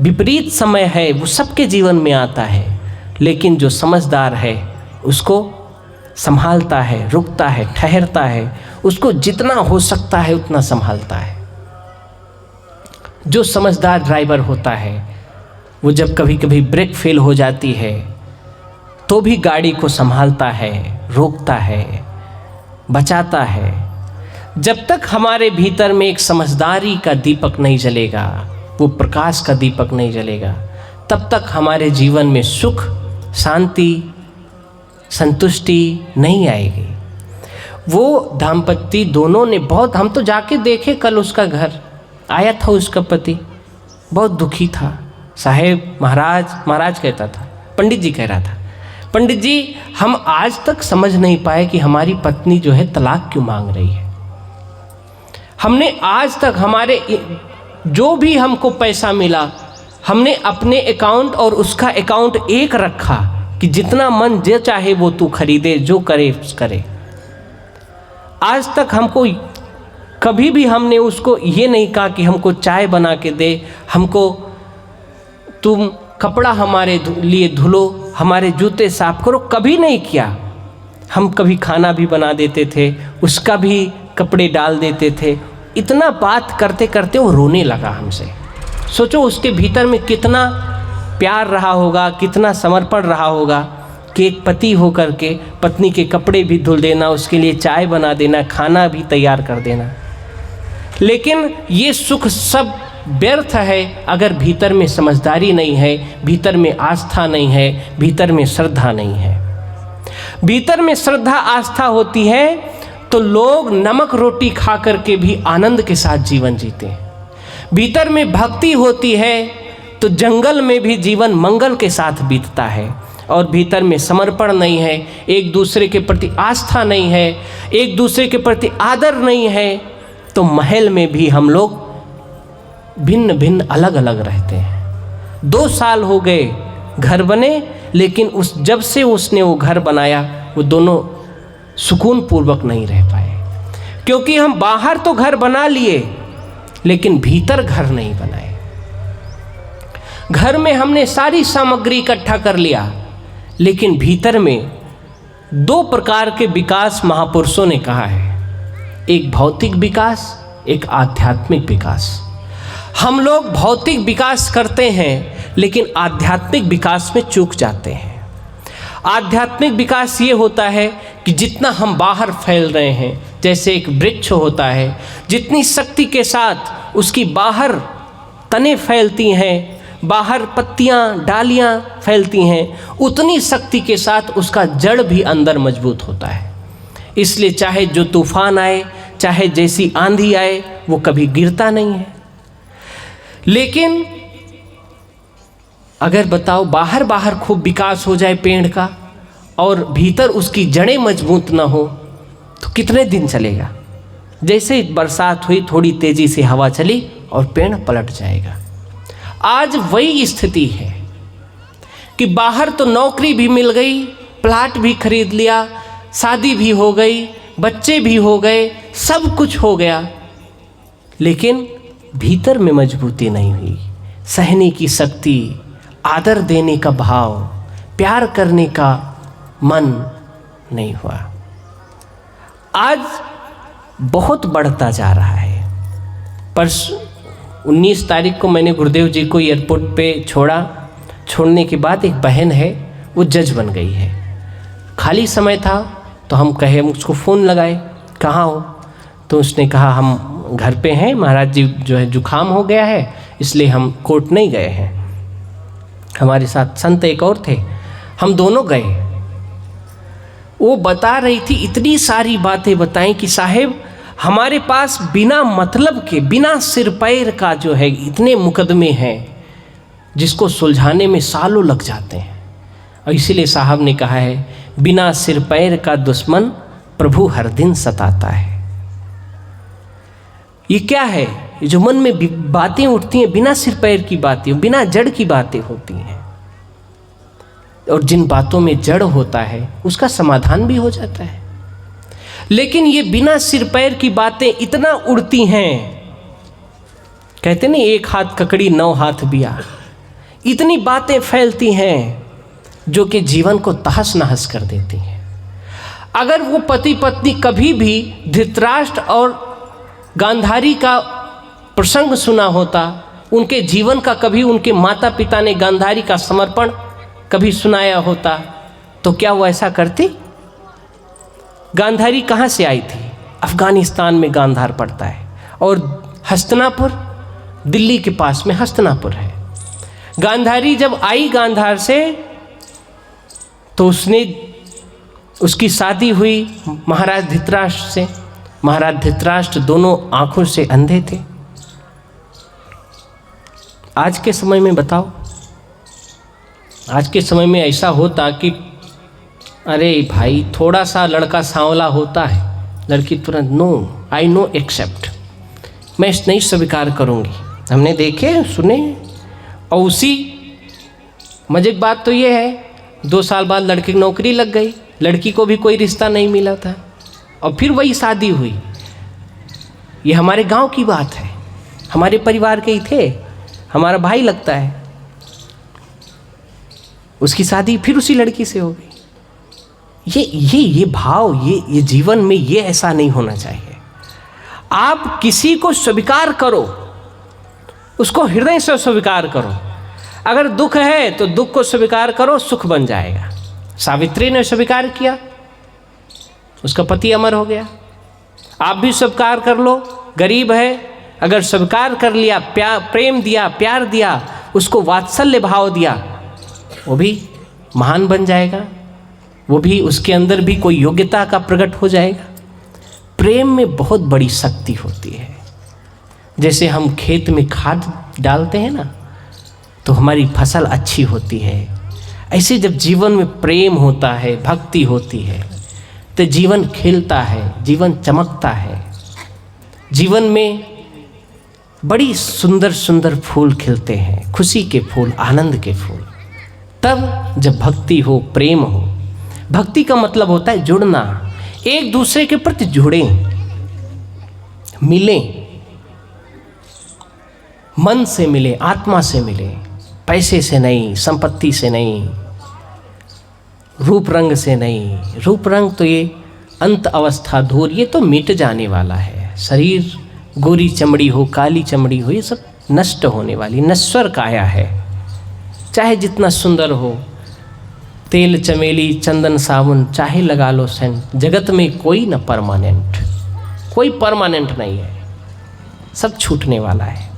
विपरीत समय है वो सबके जीवन में आता है, लेकिन जो समझदार है उसको संभालता है, रुकता है, ठहरता है, उसको जितना हो सकता है उतना संभालता है। जो समझदार ड्राइवर होता है वो जब कभी कभी ब्रेक फेल हो जाती है तो भी गाड़ी को संभालता है, रोकता है, बचाता है। जब तक हमारे भीतर में एक समझदारी का दीपक नहीं जलेगा, वो प्रकाश का दीपक नहीं जलेगा, तब तक हमारे जीवन में सुख, शांति, संतुष्टि नहीं आएगी। वो दाम्पत्य दोनों ने बहुत, हम तो जाके देखे कल, उसका घर आया था, उसका पति बहुत दुखी था। साहेब, महाराज कहता था, पंडित जी कह रहा था, पंडित जी हम आज तक समझ नहीं पाए कि हमारी पत्नी जो है तलाक क्यों मांग रही है। हमने आज तक, हमारे जो भी हमको पैसा मिला, हमने अपने अकाउंट और उसका अकाउंट एक रखा कि जितना मन जो चाहे वो तू खरीदे, जो करे करे। आज तक हमको कभी भी हमने उसको ये नहीं कहा कि हमको चाय बना के दे, हमको तुम कपड़ा हमारे लिए धुलो, हमारे जूते साफ करो, कभी नहीं किया। हम कभी खाना भी बना देते थे, उसका भी कपड़े डाल देते थे। इतना बात करते करते वो रोने लगा हमसे। सोचो उसके भीतर में कितना प्यार रहा होगा, कितना समर्पण रहा होगा कि एक पति होकर के पत्नी के कपड़े भी धुल देना, उसके लिए चाय बना देना, खाना भी तैयार कर देना। लेकिन ये सुख सब व्यर्थ है अगर भीतर में समझदारी नहीं है, भीतर में आस्था नहीं है, भीतर में श्रद्धा नहीं है। भीतर में श्रद्धा आस्था होती है तो लोग नमक रोटी खा करके भी आनंद के साथ जीवन जीते हैं। भीतर में भक्ति होती है तो जंगल में भी जीवन मंगल के साथ बीतता है। और भीतर में समर्पण नहीं है, एक दूसरे के प्रति आस्था नहीं है, एक दूसरे के प्रति आदर नहीं है, तो महल में भी हम लोग भिन्न भिन्न अलग अलग रहते हैं। 2 साल हो गए घर बने, लेकिन जब से उसने वो घर बनाया वो दोनों सुकून पूर्वक नहीं रह पाए, क्योंकि हम बाहर तो घर बना लिए लेकिन भीतर घर नहीं बनाए। घर में हमने सारी सामग्री इकट्ठा कर लिया, लेकिन भीतर में 2 प्रकार के विकास महापुरुषों ने कहा है, एक भौतिक विकास, एक आध्यात्मिक विकास। हम लोग भौतिक विकास करते हैं लेकिन आध्यात्मिक विकास में चूक जाते हैं। आध्यात्मिक विकास ये होता है कि जितना हम बाहर फैल रहे हैं, जैसे एक वृक्ष होता है, जितनी शक्ति के साथ उसकी बाहर तने फैलती हैं, बाहर पत्तियां डालियां फैलती हैं, उतनी शक्ति के साथ उसका जड़ भी अंदर मजबूत होता है। इसलिए चाहे जो तूफान आए, चाहे जैसी आंधी आए, वो कभी गिरता नहीं है। लेकिन अगर बताओ बाहर बाहर खूब विकास हो जाए पेड़ का और भीतर उसकी जड़ें मजबूत ना हो तो कितने दिन चलेगा। जैसे ही बरसात हुई, थोड़ी तेजी से हवा चली और पेड़ पलट जाएगा। आज वही स्थिति है कि बाहर तो नौकरी भी मिल गई, प्लाट भी खरीद लिया, शादी भी हो गई, बच्चे भी हो गए, सब कुछ हो गया, लेकिन भीतर में मजबूती नहीं हुई। सहने की शक्ति, आदर देने का भाव, प्यार करने का मन नहीं हुआ। आज बहुत बढ़ता जा रहा है। परसों 19 तारीख को मैंने गुरुदेव जी को एयरपोर्ट पे छोड़ने के बाद एक बहन है, वो जज बन गई है। खाली समय था तो हम उसको फ़ोन लगाए, कहाँ हो? तो उसने कहा हम घर पे हैं, महाराज जी जो है जुकाम हो गया है, इसलिए हम कोर्ट नहीं गए हैं। हमारे साथ संत एक और थे, हम दोनों गए। वो बता रही थी, इतनी सारी बातें बताएं कि साहेब हमारे पास बिना मतलब के, बिना सिर पैर का जो है इतने मुकदमे हैं जिसको सुलझाने में सालों लग जाते हैं। और इसीलिए साहब ने कहा है, बिना सिर पैर का दुश्मन प्रभु हर दिन सताता है। ये क्या है? ये जो मन में बातें उठती हैं, बिना सिर पैर की बातें, बिना जड़ की बातें होती हैं। और जिन बातों में जड़ होता है उसका समाधान भी हो जाता है। लेकिन ये बिना सिर पैर की बातें इतना उड़ती हैं, कहते नहीं एक हाथ ककड़ी 9 हाथ बिया, इतनी बातें फैलती हैं जो कि जीवन को तहस नहस कर देती हैं। अगर वो पति पत्नी कभी भी धृतराष्ट्र और गांधारी का प्रसंग सुना होता, उनके जीवन का कभी उनके माता पिता ने गांधारी का समर्पण कभी सुनाया होता, तो क्या वो ऐसा करती? गांधारी कहाँ से आई थी? अफगानिस्तान में गांधार पड़ता है, और हस्तिनापुर दिल्ली के पास में हस्तिनापुर है। गांधारी जब आई गांधार से तो उसकी शादी हुई महाराज धृतराष्ट्र से। महाराज धृतराष्ट्र दोनों आंखों से अंधे थे। आज के समय में बताओ, आज के समय में ऐसा होता कि अरे भाई थोड़ा सा लड़का सांवला होता है, लड़की तुरंत नो आई नो एक्सेप्ट, मैं इस नहीं स्वीकार करूँगी। हमने देखे सुने। और उसी मजे की बात तो ये है, 2 साल बाद लड़की की नौकरी लग गई, लड़की को भी कोई रिश्ता नहीं मिला था, और फिर वही शादी हुई। ये हमारे गांव की बात है, हमारे परिवार के ही थे, हमारा भाई लगता है। उसकी शादी फिर उसी लड़की से हो गई। ये भाव, ये जीवन में ये ऐसा नहीं होना चाहिए। आप किसी को स्वीकार करो, उसको हृदय से स्वीकार करो। अगर दुख है तो दुख को स्वीकार करो, सुख बन जाएगा। सावित्री ने स्वीकार किया, उसका पति अमर हो गया। आप भी स्वीकार कर लो, गरीब है, अगर स्वीकार कर लिया, प्रेम दिया, प्यार दिया, उसको वात्सल्य भाव दिया, वो भी महान बन जाएगा। वो भी, उसके अंदर भी कोई योग्यता का प्रकट हो जाएगा। प्रेम में बहुत बड़ी शक्ति होती है। जैसे हम खेत में खाद डालते हैं ना तो हमारी फसल अच्छी होती है, ऐसे जब जीवन में प्रेम होता है, भक्ति होती है, तो जीवन खिलता है, जीवन चमकता है। जीवन में बड़ी सुंदर सुंदर फूल खिलते हैं, खुशी के फूल, आनंद के फूल। तब जब भक्ति हो, प्रेम हो। भक्ति का मतलब होता है जुड़ना, एक दूसरे के प्रति जुड़ें, मिलें, मन से मिले, आत्मा से मिले, पैसे से नहीं, संपत्ति से नहीं, रूप रंग से नहीं। रूप रंग तो ये अंत अवस्था दूर, ये तो मिट जाने वाला है। शरीर गोरी चमड़ी हो, काली चमड़ी हो, ये सब नष्ट होने वाली नश्वर काया है। चाहे जितना सुंदर हो, तेल चमेली चंदन साबुन चाहे लगा लो सेंट, जगत में कोई न परमानेंट, कोई परमानेंट नहीं है, सब छूटने वाला है।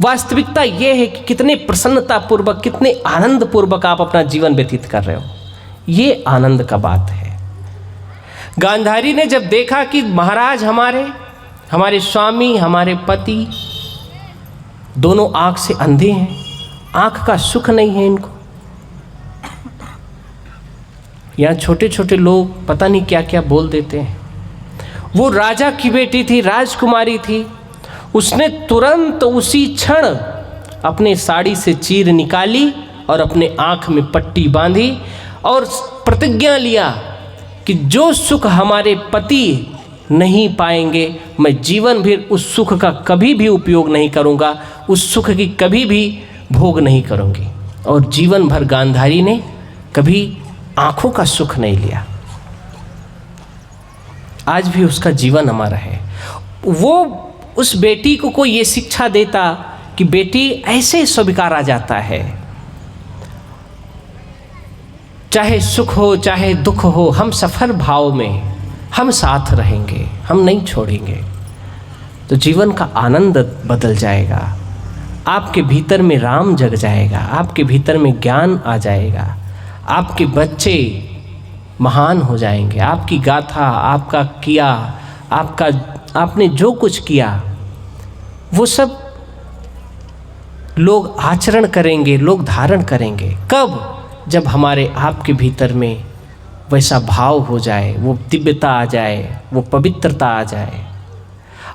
वास्तविकता ये है कि कितने प्रसन्नतापूर्वक, कितने आनंदपूर्वक आप अपना जीवन व्यतीत कर रहे हो, ये आनंद का बात है। गांधारी ने जब देखा कि महाराज हमारे स्वामी, हमारे पति दोनों आंख से अंधे हैं, आंख का सुख नहीं है इनको। यहाँ छोटे छोटे लोग पता नहीं क्या क्या बोल देते हैं। वो राजा की बेटी थी, राजकुमारी थी, उसने तुरंत उसी क्षण अपने साड़ी से चीर निकाली और अपने आँख में पट्टी बांधी और प्रतिज्ञा लिया कि जो सुख हमारे पति नहीं पाएंगे, मैं जीवन भर उस सुख का कभी भी उपयोग नहीं करूँगा, उस सुख की कभी भी भोग नहीं करूँगी। और जीवन भर गांधारी ने कभी आँखों का सुख नहीं लिया। आज भी उसका जीवन अमर है। वो उस बेटी को कोई ये शिक्षा देता कि बेटी ऐसे स्वीकारा जाता है, चाहे सुख हो चाहे दुख हो, हम सफर भाव में हम साथ रहेंगे, हम नहीं छोड़ेंगे, तो जीवन का आनंद बदल जाएगा। आपके भीतर में राम जग जाएगा, आपके भीतर में ज्ञान आ जाएगा, आपके बच्चे महान हो जाएंगे। आपकी गाथा, आपका किया, आपने जो कुछ किया वो सब लोग आचरण करेंगे, लोग धारण करेंगे। कब? जब हमारे आपके भीतर में वैसा भाव हो जाए, वो दिव्यता आ जाए, वो पवित्रता आ जाए।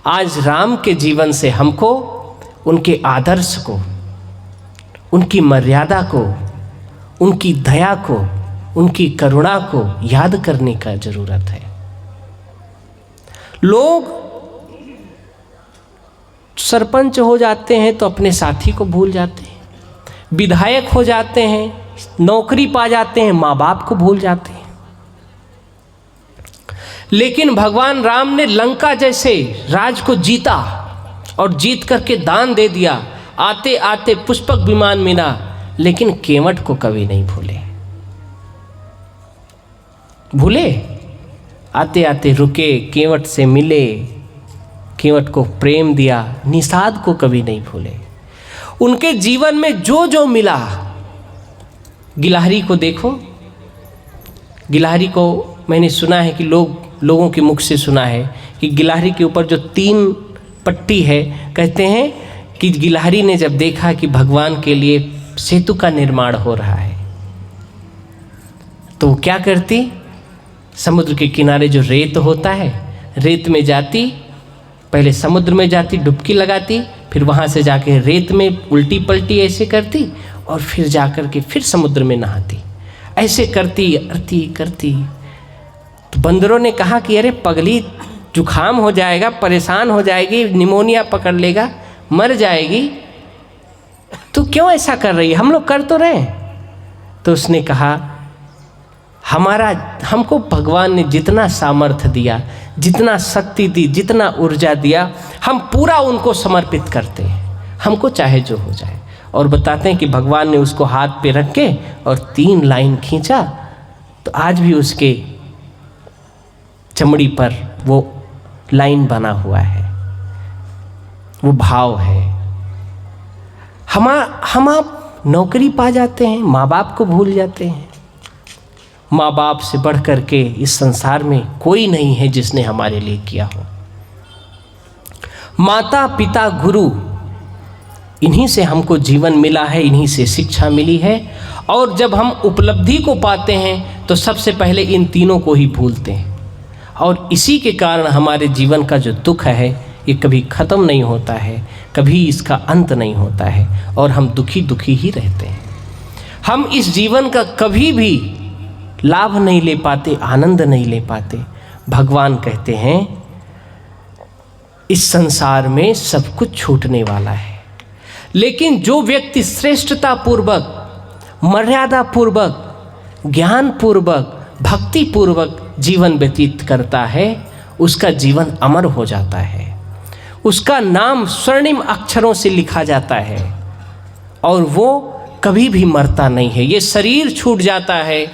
आज राम के जीवन से हमको उनके आदर्श को, उनकी मर्यादा को, उनकी दया को, उनकी करुणा को याद करने का जरूरत है। लोग सरपंच हो जाते हैं तो अपने साथी को भूल जाते हैं, विधायक हो जाते हैं, नौकरी पा जाते हैं, माँ बाप को भूल जाते हैं। लेकिन भगवान राम ने लंका जैसे राज को जीता और जीत करके दान दे दिया। आते आते पुष्पक विमान मिला, लेकिन केवट को कभी नहीं भूले। आते आते रुके, केवट से मिले, केवट को प्रेम दिया, निषाद को कभी नहीं भूले। उनके जीवन में जो जो मिला, गिलहरी को देखो, गिलहरी को मैंने सुना है कि लोगों के मुख से सुना है कि गिलहरी के ऊपर जो 3 पट्टी है, कहते हैं कि गिलहरी ने जब देखा कि भगवान के लिए सेतु का निर्माण हो रहा है, तो क्या करती, समुद्र के किनारे जो रेत होता है, रेत में जाती, पहले समुद्र में जाती, डुबकी लगाती, फिर वहाँ से जाके रेत में उल्टी पलटी ऐसे करती और फिर जाकर के फिर समुद्र में नहाती। ऐसे करती। तो बंदरों ने कहा कि अरे पगली, जुखाम हो जाएगा, परेशान हो जाएगी, निमोनिया पकड़ लेगा, मर जाएगी, तो क्यों ऐसा कर रही है, हम लोग कर तो रहे। तो उसने कहा, हमको भगवान ने जितना सामर्थ्य दिया, जितना शक्ति दी, जितना ऊर्जा दिया, हम पूरा उनको समर्पित करते हैं, हमको चाहे जो हो जाए। और बताते हैं कि भगवान ने उसको हाथ पे रख के और 3 लाइन खींचा, तो आज भी उसके चमड़ी पर वो लाइन बना हुआ है, वो भाव है। हम आप नौकरी पा जाते हैं, माँ बाप को भूल जाते हैं। माँ बाप से बढ़ कर के इस संसार में कोई नहीं है जिसने हमारे लिए किया हो। माता पिता गुरु, इन्हीं से हमको जीवन मिला है, इन्हीं से शिक्षा मिली है। और जब हम उपलब्धि को पाते हैं तो सबसे पहले इन तीनों को ही भूलते हैं, और इसी के कारण हमारे जीवन का जो दुख है ये कभी ख़त्म नहीं होता है, कभी इसका अंत नहीं होता है, और हम दुखी दुखी ही रहते हैं। हम इस जीवन का कभी भी लाभ नहीं ले पाते, आनंद नहीं ले पाते। भगवान कहते हैं इस संसार में सब कुछ छूटने वाला है, लेकिन जो व्यक्ति श्रेष्ठता पूर्वक, मर्यादा पूर्वक, ज्ञान पूर्वक, भक्ति पूर्वक जीवन व्यतीत करता है, उसका जीवन अमर हो जाता है, उसका नाम स्वर्णिम अक्षरों से लिखा जाता है, और वो कभी भी मरता नहीं है। ये शरीर छूट जाता है,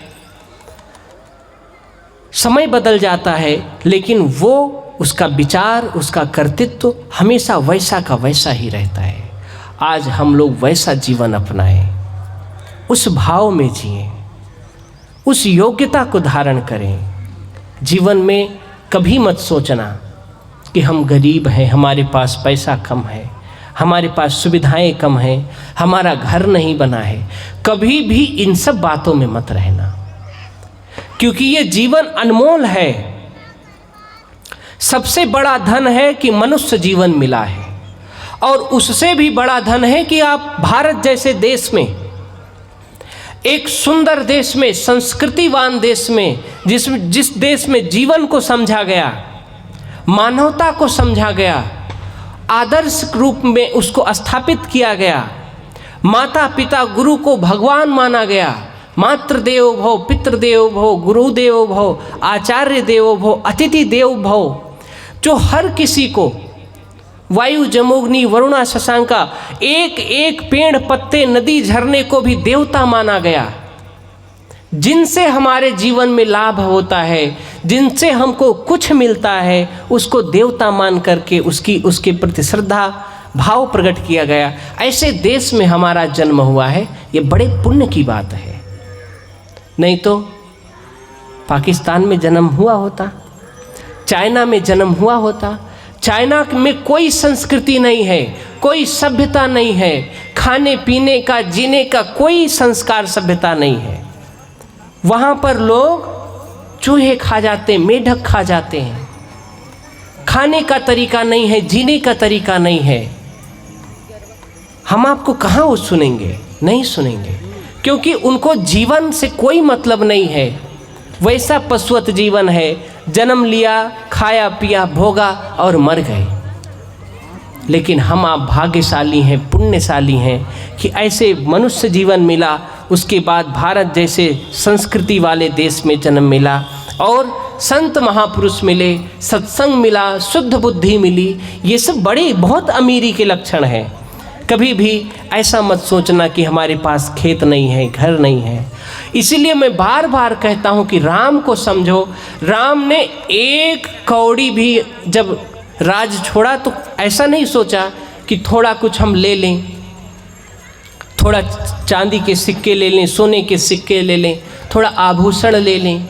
समय बदल जाता है, लेकिन वो, उसका विचार, उसका कर्तृत्व हमेशा वैसा का वैसा ही रहता है। आज हम लोग वैसा जीवन अपनाएं, उस भाव में जिएं, उस योग्यता को धारण करें। जीवन में कभी मत सोचना कि हम गरीब हैं, हमारे पास पैसा कम है, हमारे पास सुविधाएं कम हैं, हमारा घर नहीं बना है। कभी भी इन सब बातों में मत रहना, क्योंकि ये जीवन अनमोल है। सबसे बड़ा धन है कि मनुष्य जीवन मिला है, और उससे भी बड़ा धन है कि आप भारत जैसे देश में, एक सुंदर देश में, संस्कृतिवान देश में, जिस देश में जीवन को समझा गया, मानवता को समझा गया, आदर्श रूप में उसको स्थापित किया गया, माता पिता गुरु को भगवान माना गया, मातृदेवो भव, पितृदेवो भव, गुरुदेवो भव, आचार्य देवो भव, अतिथि देवो भव, जो हर किसी को, वायु जमोग्नि वरुणा शशांका, एक एक पेड़ पत्ते नदी झरने को भी देवता माना गया, जिनसे हमारे जीवन में लाभ होता है, जिनसे हमको कुछ मिलता है, उसको देवता मान करके उसके प्रति श्रद्धा भाव प्रकट किया गया। ऐसे देश में हमारा जन्म हुआ है, ये बड़े पुण्य की बात है। नहीं तो पाकिस्तान में जन्म हुआ होता, चाइना में जन्म हुआ होता। चाइना में कोई संस्कृति नहीं है, कोई सभ्यता नहीं है, खाने पीने का, जीने का कोई संस्कार सभ्यता नहीं है। वहाँ पर लोग चूहे खा जाते हैं, मेढक खा जाते हैं, खाने का तरीका नहीं है, जीने का तरीका नहीं है। हम आपको कहाँ वो सुनेंगे? नहीं सुनेंगे, क्योंकि उनको जीवन से कोई मतलब नहीं है। वैसा पशुवत जीवन है, जन्म लिया, खाया पिया, भोगा और मर गए। लेकिन हम आप भाग्यशाली हैं, पुण्यशाली हैं कि ऐसे मनुष्य जीवन मिला, उसके बाद भारत जैसे संस्कृति वाले देश में जन्म मिला, और संत महापुरुष मिले, सत्संग मिला, शुद्ध बुद्धि मिली। ये सब बड़े बहुत अमीरी के लक्षण हैं। कभी भी ऐसा मत सोचना कि हमारे पास खेत नहीं है, घर नहीं है। इसीलिए मैं बार बार कहता हूँ कि राम को समझो। राम ने एक कौड़ी भी जब राज छोड़ा तो ऐसा नहीं सोचा कि थोड़ा कुछ हम ले लें, थोड़ा चांदी के सिक्के ले लें, सोने के सिक्के ले लें, थोड़ा आभूषण ले लें।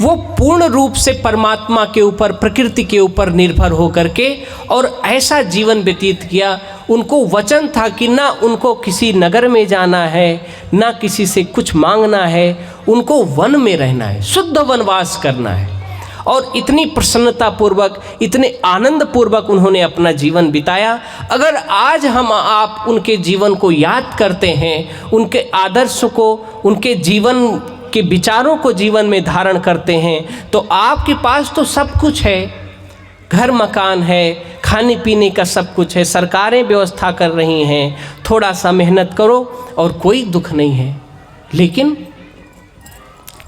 वो पूर्ण रूप से परमात्मा के ऊपर, प्रकृति के ऊपर निर्भर हो करके और ऐसा जीवन व्यतीत किया। उनको वचन था कि ना उनको किसी नगर में जाना है, ना किसी से कुछ मांगना है, उनको वन में रहना है, शुद्ध वनवास करना है। और इतनी प्रसन्नता पूर्वक, इतने आनंद पूर्वक उन्होंने अपना जीवन बिताया। अगर आज हम आप उनके जीवन को याद करते हैं, उनके आदर्श को, उनके जीवन के विचारों को जीवन में धारण करते हैं, तो आपके पास तो सब कुछ है, घर मकान है, खाने पीने का सब कुछ है, सरकारें व्यवस्था कर रही हैं, थोड़ा सा मेहनत करो और कोई दुख नहीं है। लेकिन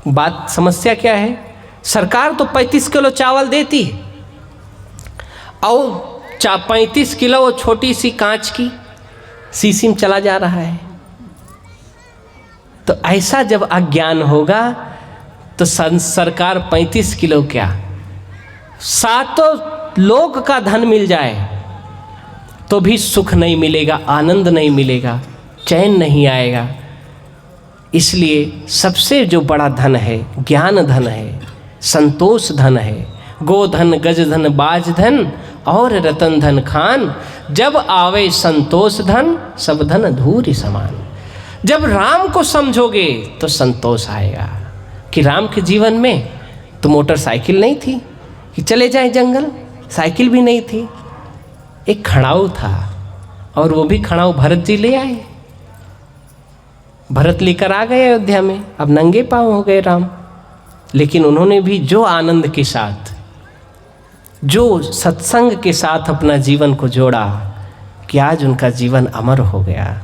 बात, समस्या क्या है? सरकार तो 35 किलो चावल देती है, और 35 किलो वो छोटी सी कांच की शीशी में चला जा रहा है। तो ऐसा जब अज्ञान होगा तो सरकार 35 किलो क्या, 7 लोग का धन मिल जाए तो भी सुख नहीं मिलेगा, आनंद नहीं मिलेगा, चैन नहीं आएगा। इसलिए सबसे जो बड़ा धन है, ज्ञान धन है, संतोष धन है। गोधन, गजधन, बाजधन और रतन धन खान, जब आवे संतोष धन सब धन धूरि समान। जब राम को समझोगे तो संतोष आएगा कि राम के जीवन में तो मोटरसाइकिल नहीं थी कि चले जाए जंगल, साइकिल भी नहीं थी, एक खड़ाऊ था, और वो भी खड़ाऊ भरत जी ले आए। भरत लेकर आ गए अयोध्या में, अब नंगे पांव हो गए राम। लेकिन उन्होंने भी जो आनंद के साथ, जो सत्संग के साथ अपना जीवन को जोड़ा कि आज उनका जीवन अमर हो गया,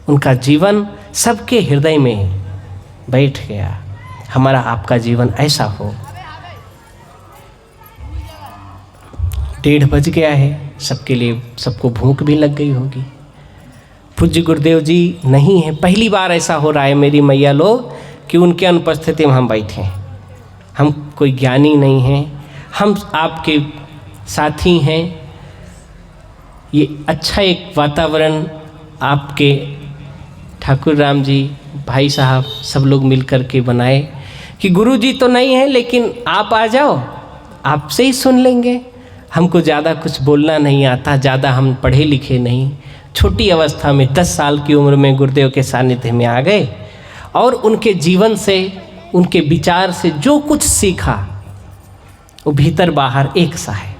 उनका जीवन सबके हृदय में बैठ गया। हमारा आपका जीवन ऐसा हो। 1:30 बज गया है, सबके लिए, सबको भूख भी लग गई होगी। पूज्य गुरुदेव जी नहीं है, पहली बार ऐसा हो रहा है मेरी मैया लोग कि उनके अनुपस्थिति में हम बैठे हैं। हम कोई ज्ञानी नहीं हैं, हम आपके साथी हैं। ये अच्छा एक वातावरण आपके ठाकुर राम जी, भाई साहब, सब लोग मिल कर के बनाए कि गुरु जी तो नहीं है लेकिन आप आ जाओ, आपसे ही सुन लेंगे। हमको ज़्यादा कुछ बोलना नहीं आता, ज़्यादा हम पढ़े लिखे नहीं। छोटी अवस्था में 10 साल की उम्र में गुरुदेव के सानिध्य में आ गए और उनके जीवन से, उनके विचार से जो कुछ सीखा वो भीतर बाहर एक सा है।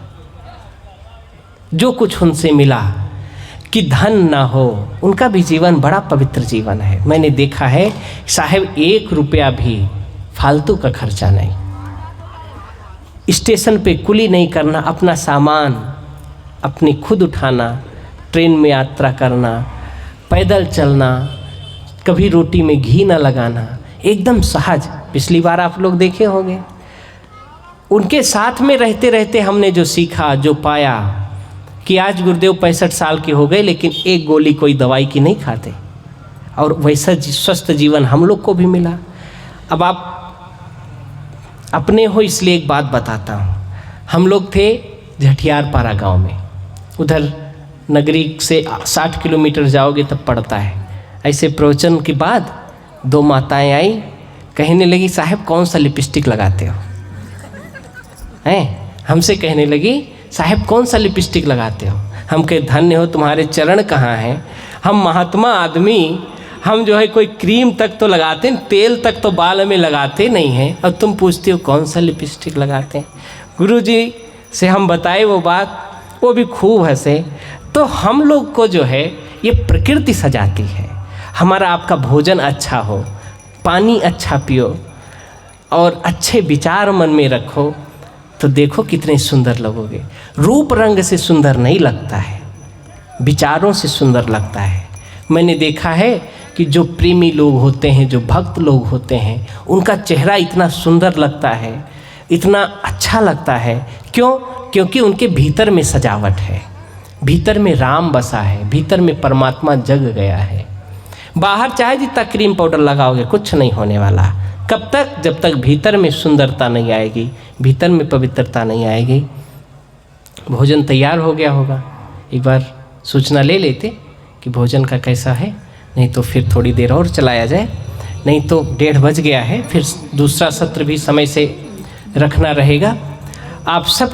जो कुछ उनसे मिला कि धन ना हो, उनका भी जीवन बड़ा पवित्र जीवन है। मैंने देखा है साहब, 1 रुपया भी फालतू का खर्चा नहीं, स्टेशन पे कुली नहीं करना, अपना सामान अपने खुद उठाना, ट्रेन में यात्रा करना, पैदल चलना, कभी रोटी में घी ना लगाना, एकदम सहज। पिछली बार आप लोग देखे होंगे, उनके साथ में रहते रहते हमने जो सीखा, जो पाया कि आज गुरुदेव 65 साल के हो गए लेकिन एक गोली कोई दवाई की नहीं खाते, और वैसा स्वस्थ जीवन हम लोग को भी मिला। अब आप अपने हो इसलिए एक बात बताता हूँ। हम लोग थे झठियारपारा गांव में, उधर नगरी से 60 किलोमीटर जाओगे तब पड़ता है। ऐसे प्रवचन के बाद 2 माताएं आई, कहने लगी साहब कौन सा लिपस्टिक लगाते हो? हैं, हमसे कहने लगी साहब कौन सा लिपस्टिक लगाते हो? हम कहे धन्य हो, तुम्हारे चरण कहाँ हैं? हम महात्मा आदमी, हम जो है कोई क्रीम तक तो लगाते हैं, तेल तक तो बाल में लगाते नहीं हैं, और तुम पूछते हो कौन सा लिपस्टिक लगाते हैं? गुरुजी से हम बताए वो बात, वो भी खूब हंसे। तो हम लोग को जो है ये प्रकृति सजाती है। हमारा आपका भोजन अच्छा हो, पानी अच्छा पियो और अच्छे विचार मन में रखो, तो देखो कितने सुंदर लगोगे। रूप रंग से सुंदर नहीं लगता है, विचारों से सुंदर लगता है। मैंने देखा है कि जो प्रेमी लोग होते हैं, जो भक्त लोग होते हैं, उनका चेहरा इतना सुंदर लगता है, इतना अच्छा लगता है। क्यों? क्योंकि उनके भीतर में सजावट है, भीतर में राम बसा है, भीतर में परमात्मा जग गया है। बाहर चाहे जितना क्रीम पाउडर लगाओगे कुछ नहीं होने वाला। कब तक? जब तक भीतर में सुंदरता नहीं आएगी, भीतर में पवित्रता नहीं आएगी। भोजन तैयार हो गया होगा, एक बार सूचना ले लेते कि भोजन का कैसा है, नहीं तो फिर थोड़ी देर और चलाया जाए, नहीं तो 1:30 बज गया है, फिर दूसरा सत्र भी समय से रखना रहेगा। आप सब